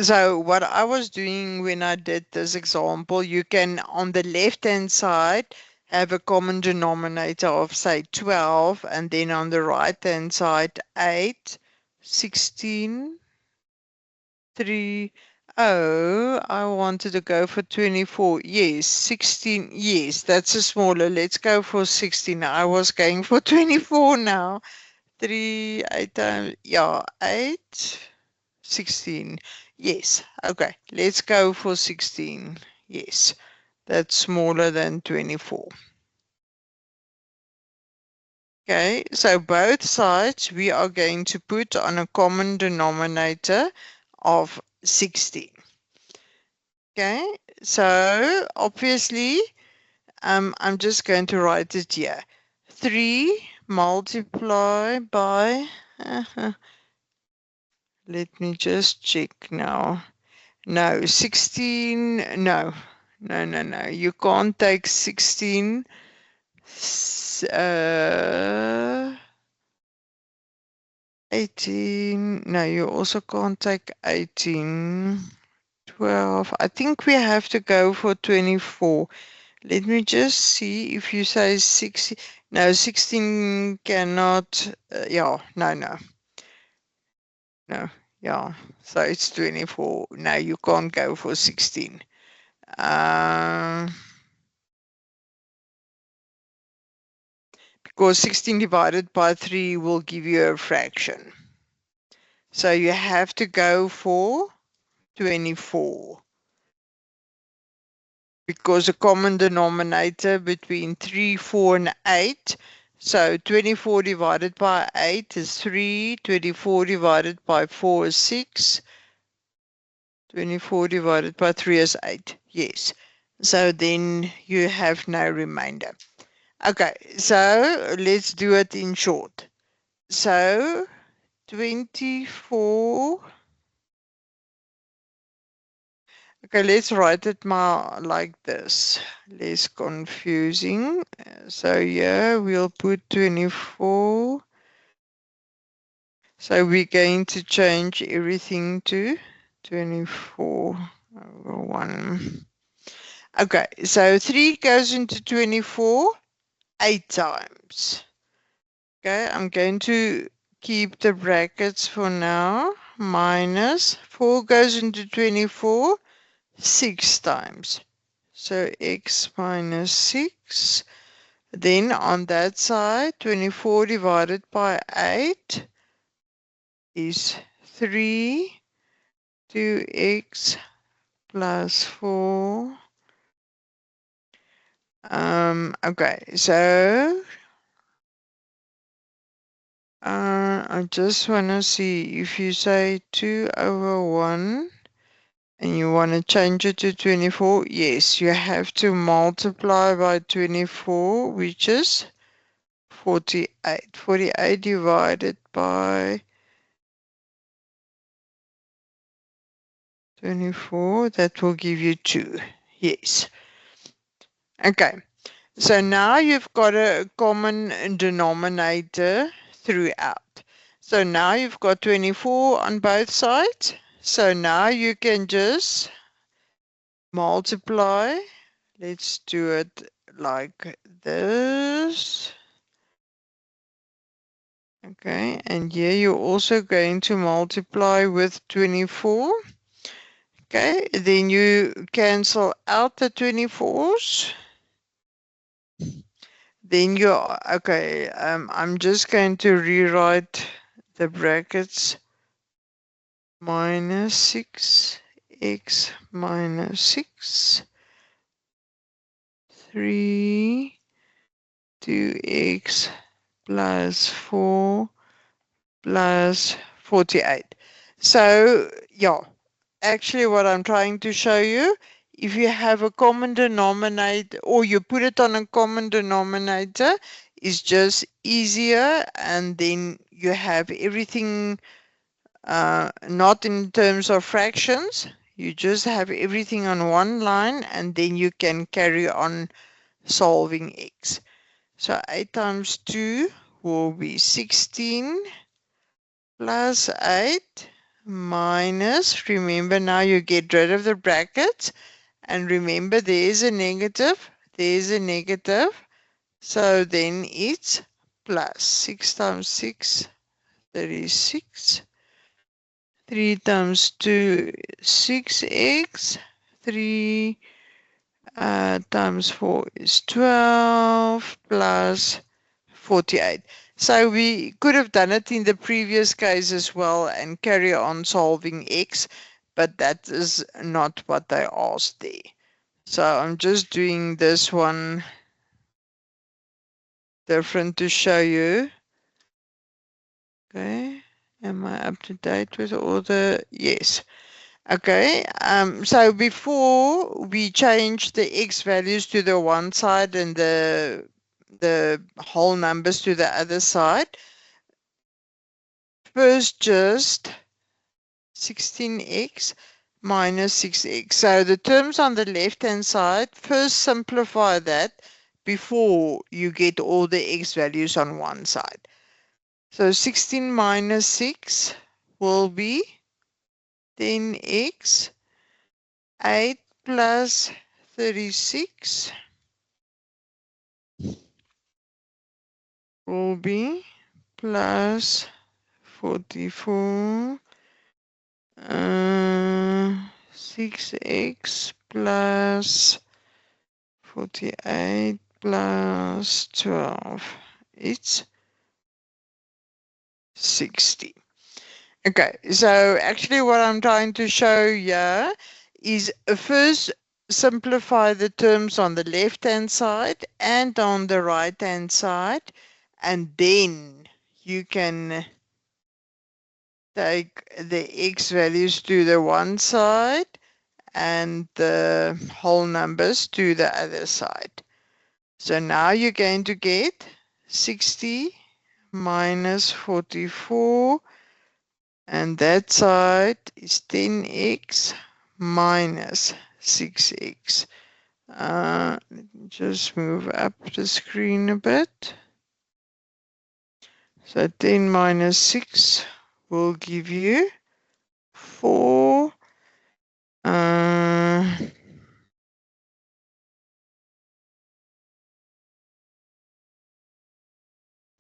so what I was doing when I did this example, you can on the left hand side have a common denominator of say 12, and then on the right hand side 8, 16, 3. Oh, I wanted to go for 24. Yes, 16. Yes, that's a smaller. Let's go for 16. I was going for 24 now. 3, 8 times, yeah, 8, 16. Yes, okay, let's go for 16. Yes, that's smaller than 24. Okay, so both sides we are going to put on a common denominator of 16. Okay, so obviously, I'm just going to write it here. 3 multiply by, let me just check now. No, 16, no, no. You can't take 16, 18. No, you also can't take 18, 12. I think we have to go for 24. Let me just see if you say 16. No, 16 cannot. Yeah, no. Yeah. So it's 24. No, you can't go for 16. Because 16 divided by 3 will give you a fraction. So you have to go for 24. Because a common denominator between 3, 4, and 8. So 24 divided by 8 is 3. 24 divided by 4 is 6. 24 divided by 3 is 8. Yes. So then you have no remainder. Okay, so let's do it in short. So 24. Okay, let's write it more like this. Less confusing. So yeah, we'll put 24. So we're going to change everything to 24 over 1. Okay, so 3 goes into 24 8 times. Okay, I'm going to keep the brackets for now. Minus 4 goes into 24 6 times. So x minus 6. Then on that side, 24 divided by 8 is 3. 2x plus 4. Okay, so I just want to see if you say 2 over 1 and you want to change it to 24, yes, you have to multiply by 24, which is 48. 48 divided by 24, that will give you 2. Yes. Okay. So now you've got a common denominator throughout. So now you've got 24 on both sides. So now you can just multiply. Let's do it like this. Okay, and here you're also going to multiply with 24. Okay, then you cancel out the 24s. Then you, okay, I'm just going to rewrite the brackets. Minus 6x minus 6, 3, 2x plus 4 plus 48. So, yeah, actually what I'm trying to show you, if you have a common denominator or you put it on a common denominator, is just easier, and then you have everything not in terms of fractions. You just have everything on one line, and then you can carry on solving x. So 8 times 2 will be 16 plus 8 minus, remember now you get rid of the brackets, and remember there's a negative, so then it's plus 6 times 6, 36. 3 times 2, 6x. 3 times 4 is 12 plus 48. So we could have done it in the previous case as well and carry on solving x, but that is not what they asked there. So I'm just doing this one different to show you. Okay, am I up to date with all the, yes. Okay, so before we change the x values to the one side and the whole numbers to the other side, first just 16x minus 6x. So the terms on the left-hand side, first simplify that before you get all the x values on one side. So 16 minus 6 will be 10x. 8 plus 36 will be plus 44. 6x plus 48 plus 12. It's 60. Okay, so actually what I'm trying to show here is first simplify the terms on the left-hand side and on the right-hand side, and then you can take the x values to the one side and the whole numbers to the other side. So now you're going to get 60 minus 44, and that side is 10x minus 6x. Let me just move up the screen a bit. So 10 minus 6 will give you 4.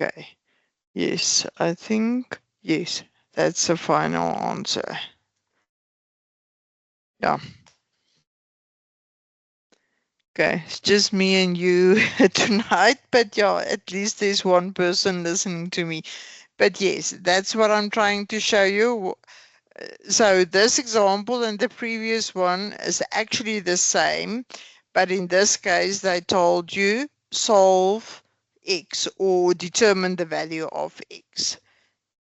Okay. Yes, I think, yes, that's the final answer. Yeah. Okay, it's just me and you tonight, but yeah, at least there's one person listening to me. But yes, that's what I'm trying to show you. So this example and the previous one is actually the same, but in this case, they told you solve x or determine the value of x.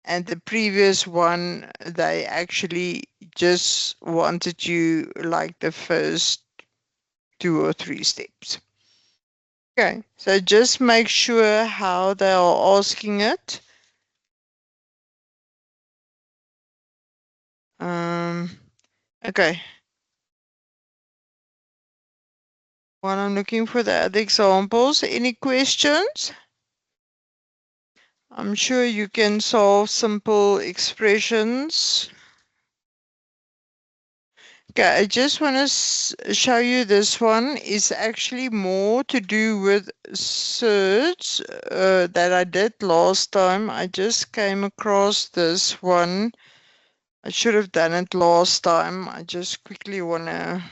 And the previous one, they actually just wanted you like the first 2 or 3 steps. Okay, so just make sure how they are asking it. Okay. While I'm looking for the other examples, any questions? I'm sure you can solve simple expressions. Okay, I just want to show you this one is actually more to do with search that I did last time. I just came across this one. I should have done it last time. I just quickly want to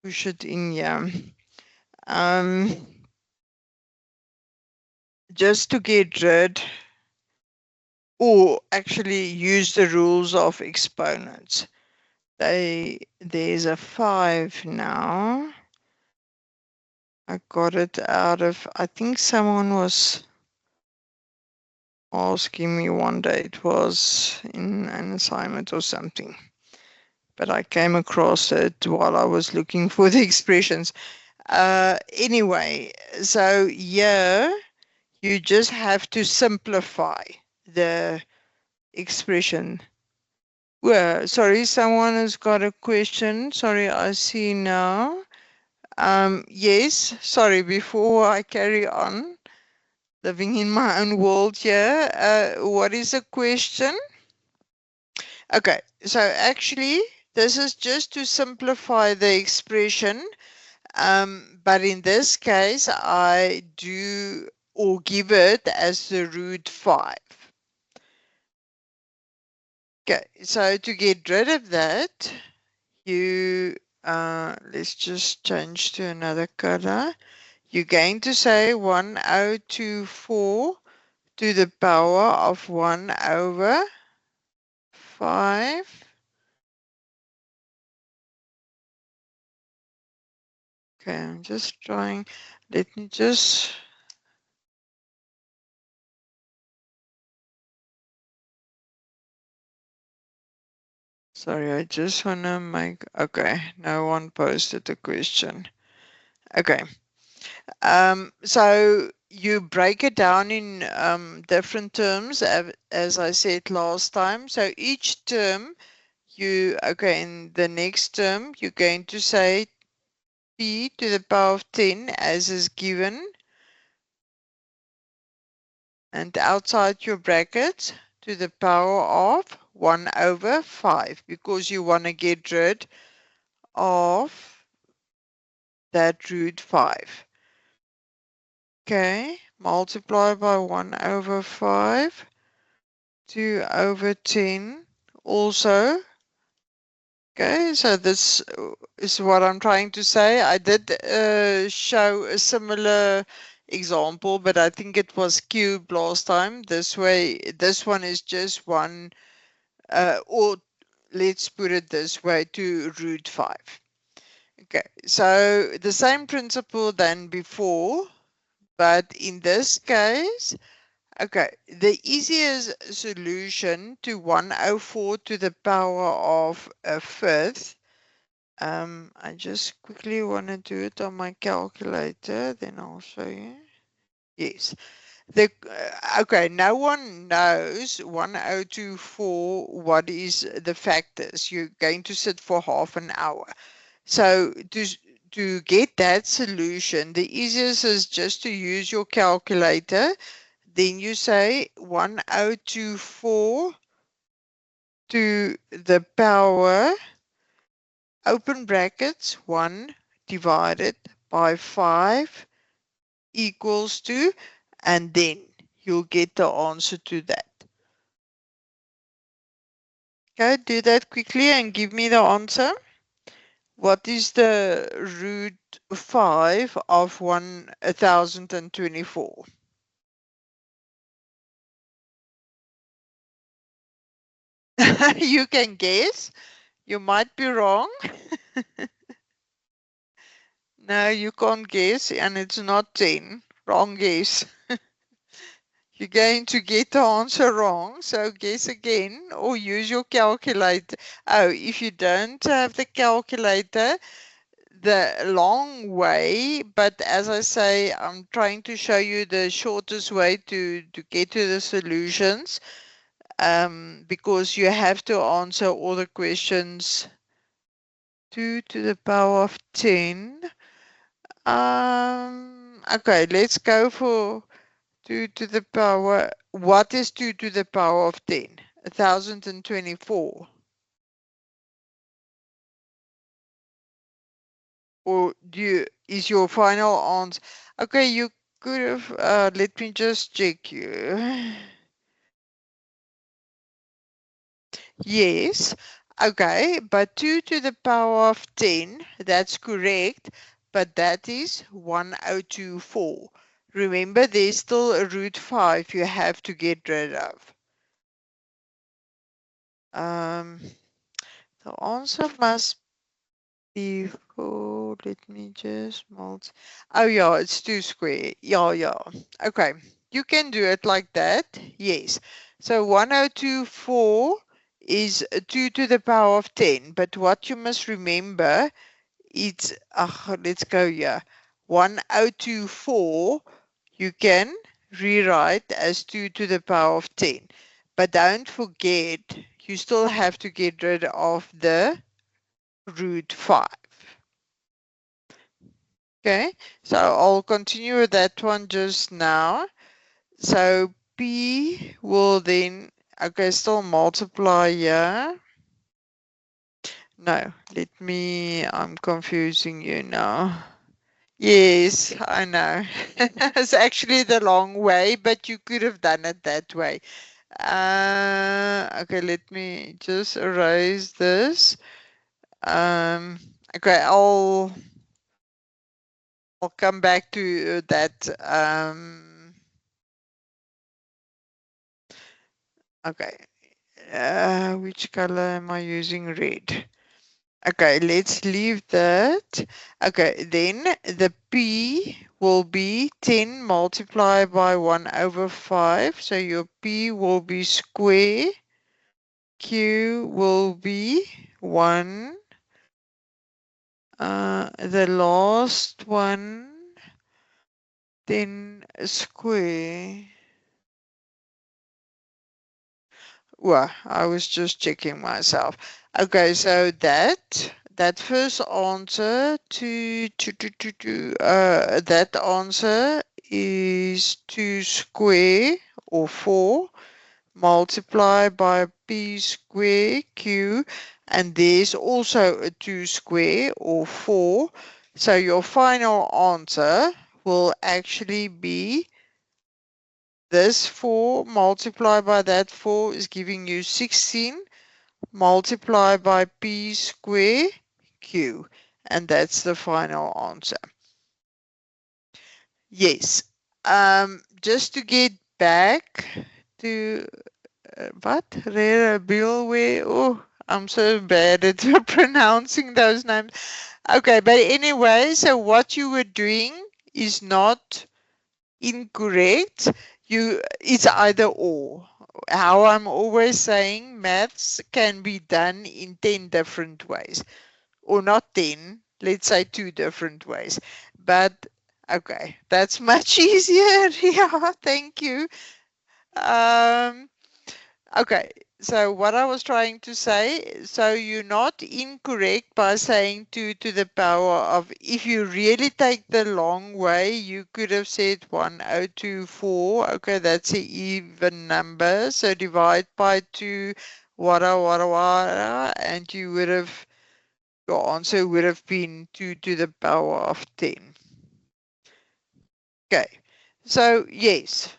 push it in here. Just to get rid or actually use the rules of exponents. There's a 5 now. I got it out of, I think someone was asking me one day, it was in an assignment or something, but I came across it while I was looking for the expressions. Anyway, so here you just have to simplify the expression. Well, sorry, someone has got a question. Sorry, I see now. Yes, sorry, before I carry on, living in my own world here, what is the question? Okay, so actually, this is just to simplify the expression, but in this case, I do or give it as the root 5. Okay, so to get rid of that, you let's just change to another color. You're going to say 1024 to the power of 1 over 5. Okay, I'm just trying. Let me just. Sorry, I just want to make. Okay, no one posted a question. Okay. So you break it down in different terms, as I said last time. So each term, in the next term, you're going to say p to the power of 10 as is given. And outside your brackets to the power of 1 over 5, because you want to get rid of that root 5. Okay, multiply by 1 over 5, 2 over 10 also. Okay, so this is what I'm trying to say. I did show a similar example, but I think it was cubed last time. This way, this one is just 1, or let's put it this way, to root 5. Okay, so the same principle than before, but in this case, okay, the easiest solution to 104 to the power of a fifth, I just quickly want to do it on my calculator, then I'll show you. Yes. Okay, no one knows 1024 what is the factors. You're going to sit for half an hour. So to get that solution, the easiest is just to use your calculator. Then you say 1024 to the power, open brackets, 1 divided by 5 equals to, and then you'll get the answer to that. Okay, do that quickly and give me the answer. What is the root 5 of 1024? You can guess. You might be wrong. No, you can't guess, and it's not 10. Wrong guess. you're going to get the answer wrong. So guess again or use your calculator. Oh, if you don't have the calculator, the long way, but as I say, I'm trying to show you the shortest way to get to the solutions, because you have to answer all the questions 2 to the power of 10. Okay, let's go for 2 to the power. What is 2 to the power of 10? 1024. Or is your final answer? Okay, you could have, let me just check you. Yes, okay, but 2 to the power of 10, that's correct, but that is 1024. Remember, there's still a root 5 you have to get rid of. The answer must be 4. Let me just multiply. Oh, yeah, it's 2 square. Yeah. Okay, you can do it like that. Yes. So 1024 is 2 to the power of 10. But what you must remember, it's, let's go here. 1024, you can rewrite as 2 to the power of 10. But don't forget, you still have to get rid of the root 5. Okay, so I'll continue with that one just now. So P will then, okay, still multiply here. No, I'm confusing you now. Yes, I know. It's actually the long way, but you could have done it that way. Okay, let me just erase this. Okay, I'll come back to that. Okay, which color am I using? Red. Okay, let's leave that. Okay, then the P will be 10 multiplied by 1 over 5. So your P will be square. Q will be 1. The last one, then square. Well, I was just checking myself. Okay, so that first answer that answer is 2 square or 4 multiplied by p square q, and there's also a 2 square or 4. So your final answer will actually be this 4 multiplied by that 4 is giving you 16 multiplied by p square q. And that's the final answer. Yes. Just to get back to what? Rare Bilway. Oh, I'm so bad at pronouncing those names. Okay, but anyway, so what you were doing is not incorrect. It's either or. How I'm always saying, maths can be done in 10 different ways, or not 10, let's say 2 different ways. But okay, that's much easier. Yeah, thank you. Okay, so what I was trying to say, so you're not incorrect by saying 2 to the power of, if you really take the long way, you could have said 1024. Okay, that's an even number. So divide by 2, and you would have, your answer would have been 2 to the power of 10. Okay, so yes,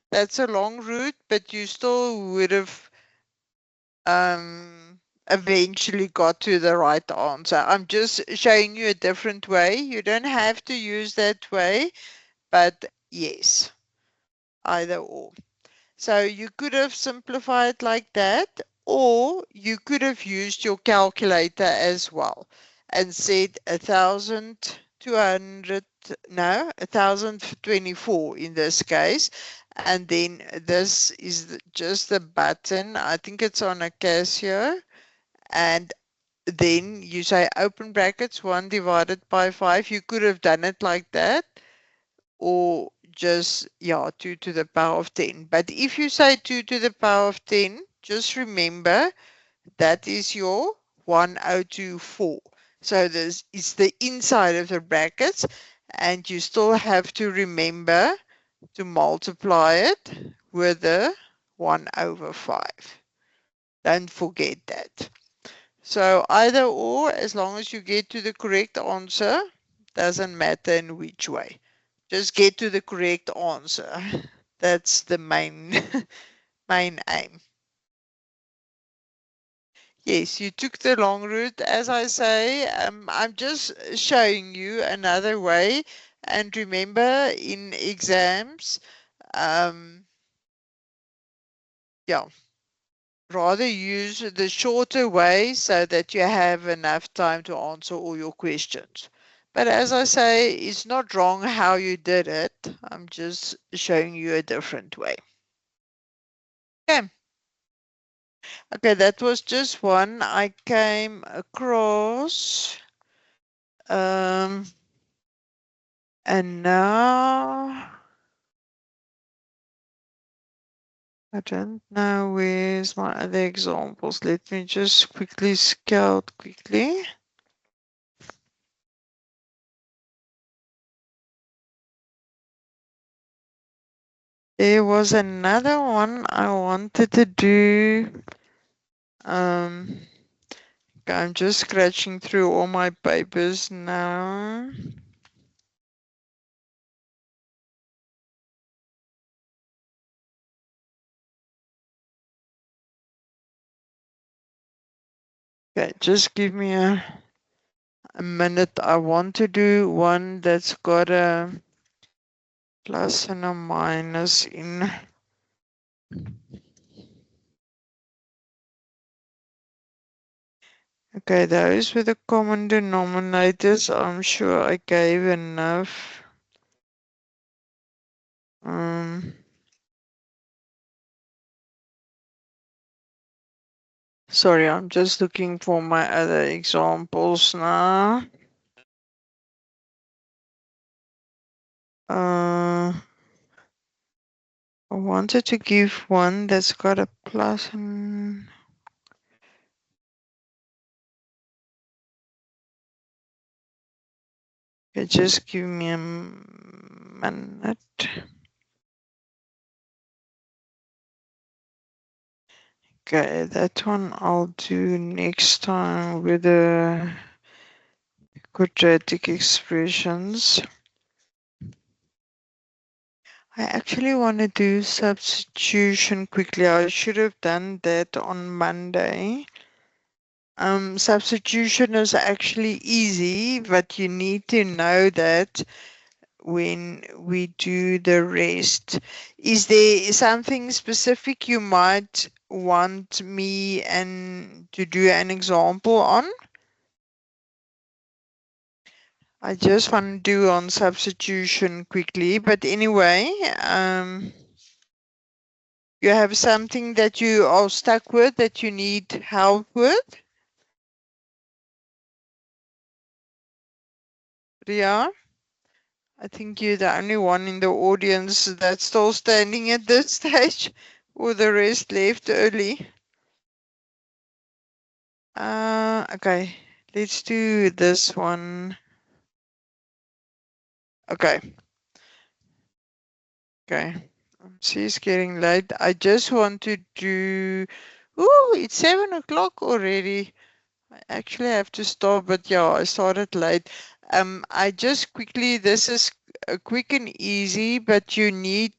that's a long route, but you still would have eventually got to the right answer. I'm just showing you a different way. You don't have to use that way, but yes, either or. So you could have simplified like that, or you could have used your calculator as well and said 1,200, no, 1,024 in this case, And then this is just the button. I think it's on a Casio. And then you say open brackets 1 divided by 5. You could have done it like that, or just 2 to the power of 10. But if you say 2 to the power of 10, just remember that is your 1024. So this is the inside of the brackets, and you still have to remember to multiply it with the 1 over 5. Don't forget that. So either or, as long as you get to the correct answer, doesn't matter in which way. Just get to the correct answer. That's the main main aim. Yes, you took the long route. As I say, I'm just showing you another way. And remember, in exams, rather use the shorter way so that you have enough time to answer all your questions. But as I say, it's not wrong how you did it. I'm just showing you a different way. Okay. Okay, that was just one I came across. And now I don't know where's my other examples. Let me just quickly scout quickly. There was another one I wanted to do. I'm just scratching through all my papers now. Okay, just give me a minute. I want to do one that's got a plus and a minus in. Okay, those were the common denominators. I'm sure I gave enough. Sorry, I'm just looking for my other examples now. I wanted to give one that's got a plus and okay, just give me a minute. Okay, that one I'll do next time with the quadratic expressions. I actually want to do substitution quickly. I should have done that on Monday. Substitution is actually easy, but you need to know that when we do the rest. Is there something specific you might want me and to do an example on? I just want to do on substitution quickly, but anyway, you have something that you are stuck with that you need help with? Ria? I think you're the only one in the audience that's still standing at this stage, or the rest left early. Okay, let's do this one. Okay. See, it's getting late. I just want to do. Oh, it's 7 o'clock already. I actually have to stop, but yeah, I started late. I just quickly. This is quick and easy, but you need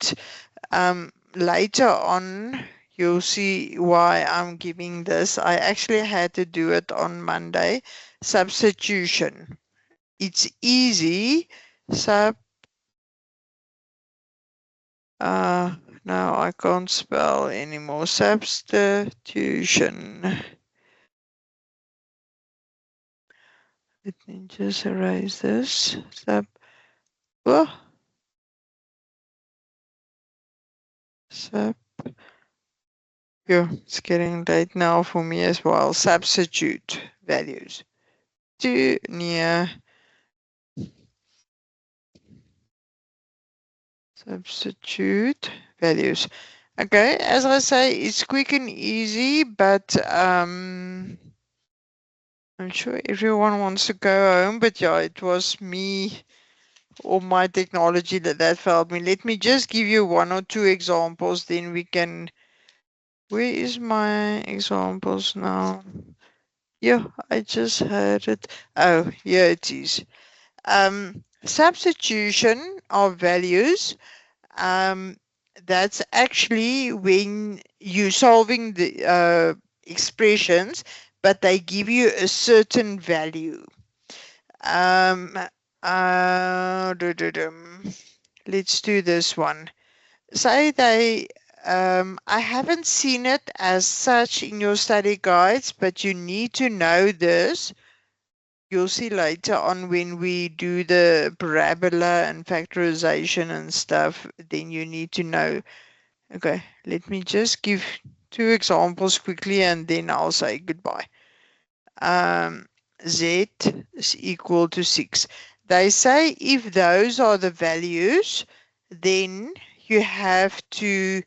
later on. You'll see why I'm giving this. I actually had to do it on Monday. Substitution. It's easy. No, I can't spell anymore. Substitution. Let me just erase this. Oh, Yeah, it's getting late now for me as well. Substitute values to near substitute values. Okay, as I say, it's quick and easy, but I'm sure everyone wants to go home, but yeah, it was me or my technology that failed me. Let me just give you one or two examples, then we can. Where is my examples now? Yeah, I just had it. Oh, here it is. Substitution of values. That's actually when you're solving the expressions, but they give you a certain value. Let's do this one. Say I haven't seen it as such in your study guides, but you need to know this. You'll see later on when we do the parabola and factorization and stuff, then you need to know. Okay, let me just give two examples quickly and then I'll say goodbye. Z is equal to 6. They say if those are the values, then you have to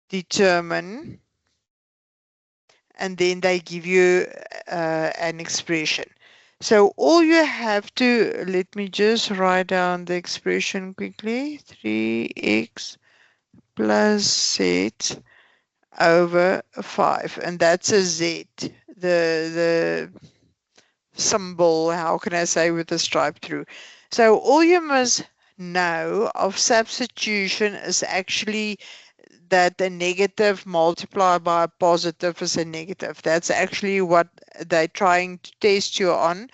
determine, and then they give you an expression. So all you have to, let me just write down the expression quickly, 3x plus z over 5, and that's a z, the symbol, how can I say, with the stripe through. So all you must know of substitution is actually that a negative multiplied by a positive is a negative. That's actually what they're trying to test you on.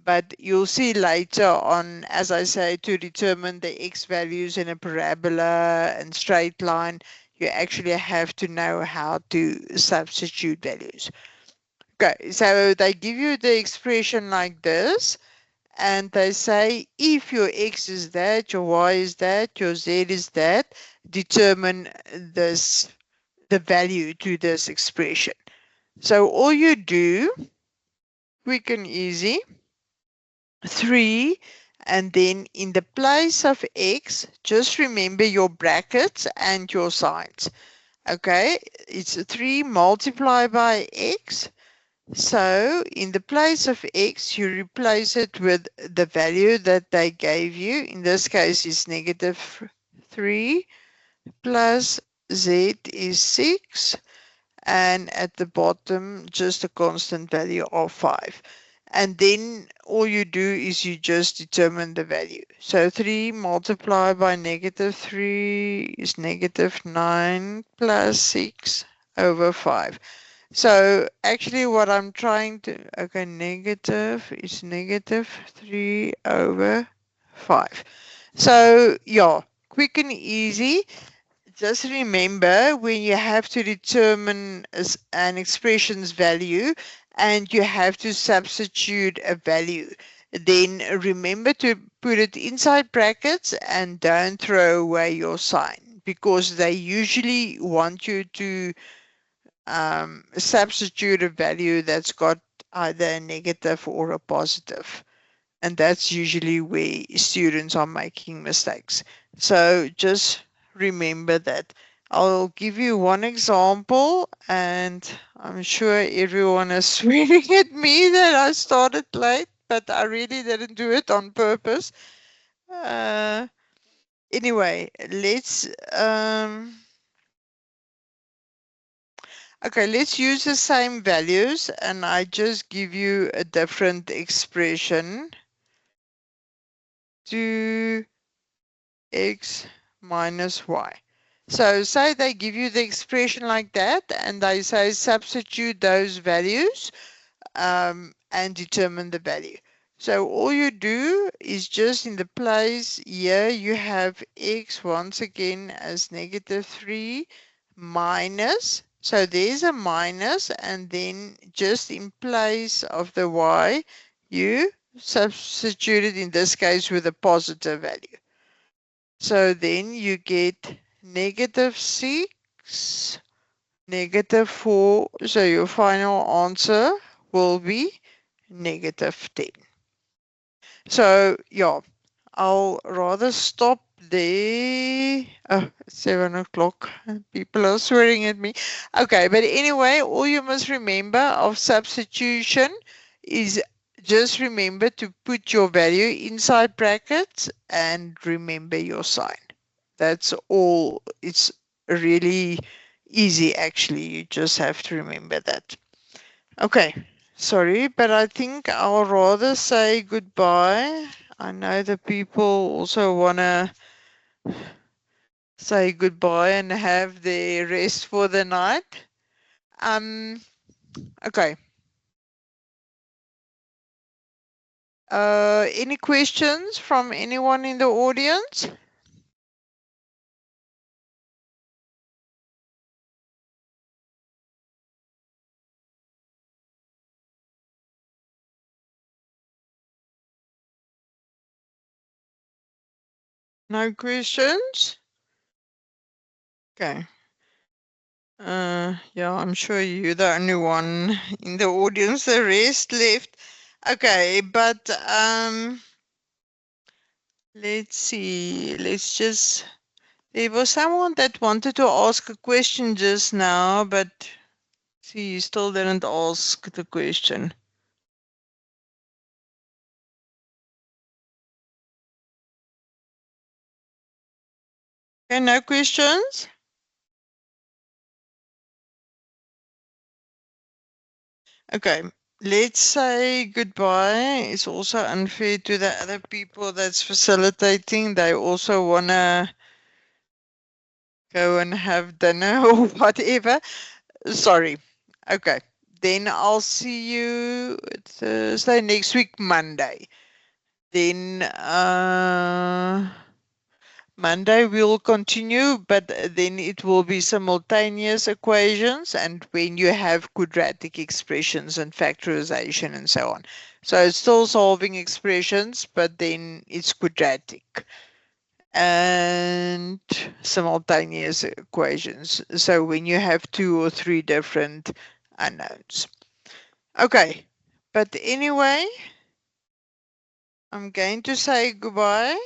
But you'll see later on, as I say, to determine the x values in a parabola and straight line, you actually have to know how to substitute values. Okay, so they give you the expression like this, and they say if your x is that, your y is that, your z is that, determine this, the value to this expression. So all you do, quick and easy, 3, and then in the place of x, just remember your brackets and your signs. Okay, it's 3 multiplied by x. So in the place of x, you replace it with the value that they gave you. In this case, it's negative 3 plus z is 6. And at the bottom, just a constant value of 5. And then all you do is you just determine the value. So 3 multiplied by negative 3 is negative 9 plus 6 over 5. So actually what I'm trying to, okay, negative is negative 3 over 5. So yeah, quick and easy. Just remember when you have to determine an expression's value and you have to substitute a value, then remember to put it inside brackets and don't throw away your sign, because they usually want you to substitute a value that's got either a negative or a positive. And that's usually where students are making mistakes. So just remember that. I'll give you one example, and I'm sure everyone is swearing at me that I started late, but I really didn't do it on purpose. Anyway, let's okay, let's use the same values, and I just give you a different expression. 2x minus y. So say they give you the expression like that, and they say substitute those values and determine the value. So all you do is just in the place here, you have x once again as negative 3 minus. So there's a minus, and then just in place of the y, you substitute it in this case with a positive value. So then you get -6, -4. So your final answer will be -10. So yeah, I'll rather stop there. Oh, 7 o'clock. People are swearing at me. Okay, but anyway, all you must remember of substitution is just remember to put your value inside brackets and remember your sign. That's all. It's really easy, actually. You just have to remember that. Okay, sorry, but I think I'll rather say goodbye. I know the people also want to say goodbye and have their rest for the night. Okay. Any questions from anyone in the audience? No questions? Okay. Yeah, I'm sure you're the only one in the audience. The rest left. Okay, but let's see. Let's just. There was someone that wanted to ask a question just now, but see, you still didn't ask the question. Okay, no questions? Okay, let's say goodbye. It's also unfair to the other people that's facilitating. They also want to go and have dinner or whatever. Sorry. Okay, then I'll see you Thursday next week, Monday. Then Monday we'll continue, but then it will be simultaneous equations and when you have quadratic expressions and factorization and so on. So it's still solving expressions, but then it's quadratic and simultaneous equations. So when you have 2 or 3 different unknowns. Okay, but anyway, I'm going to say goodbye.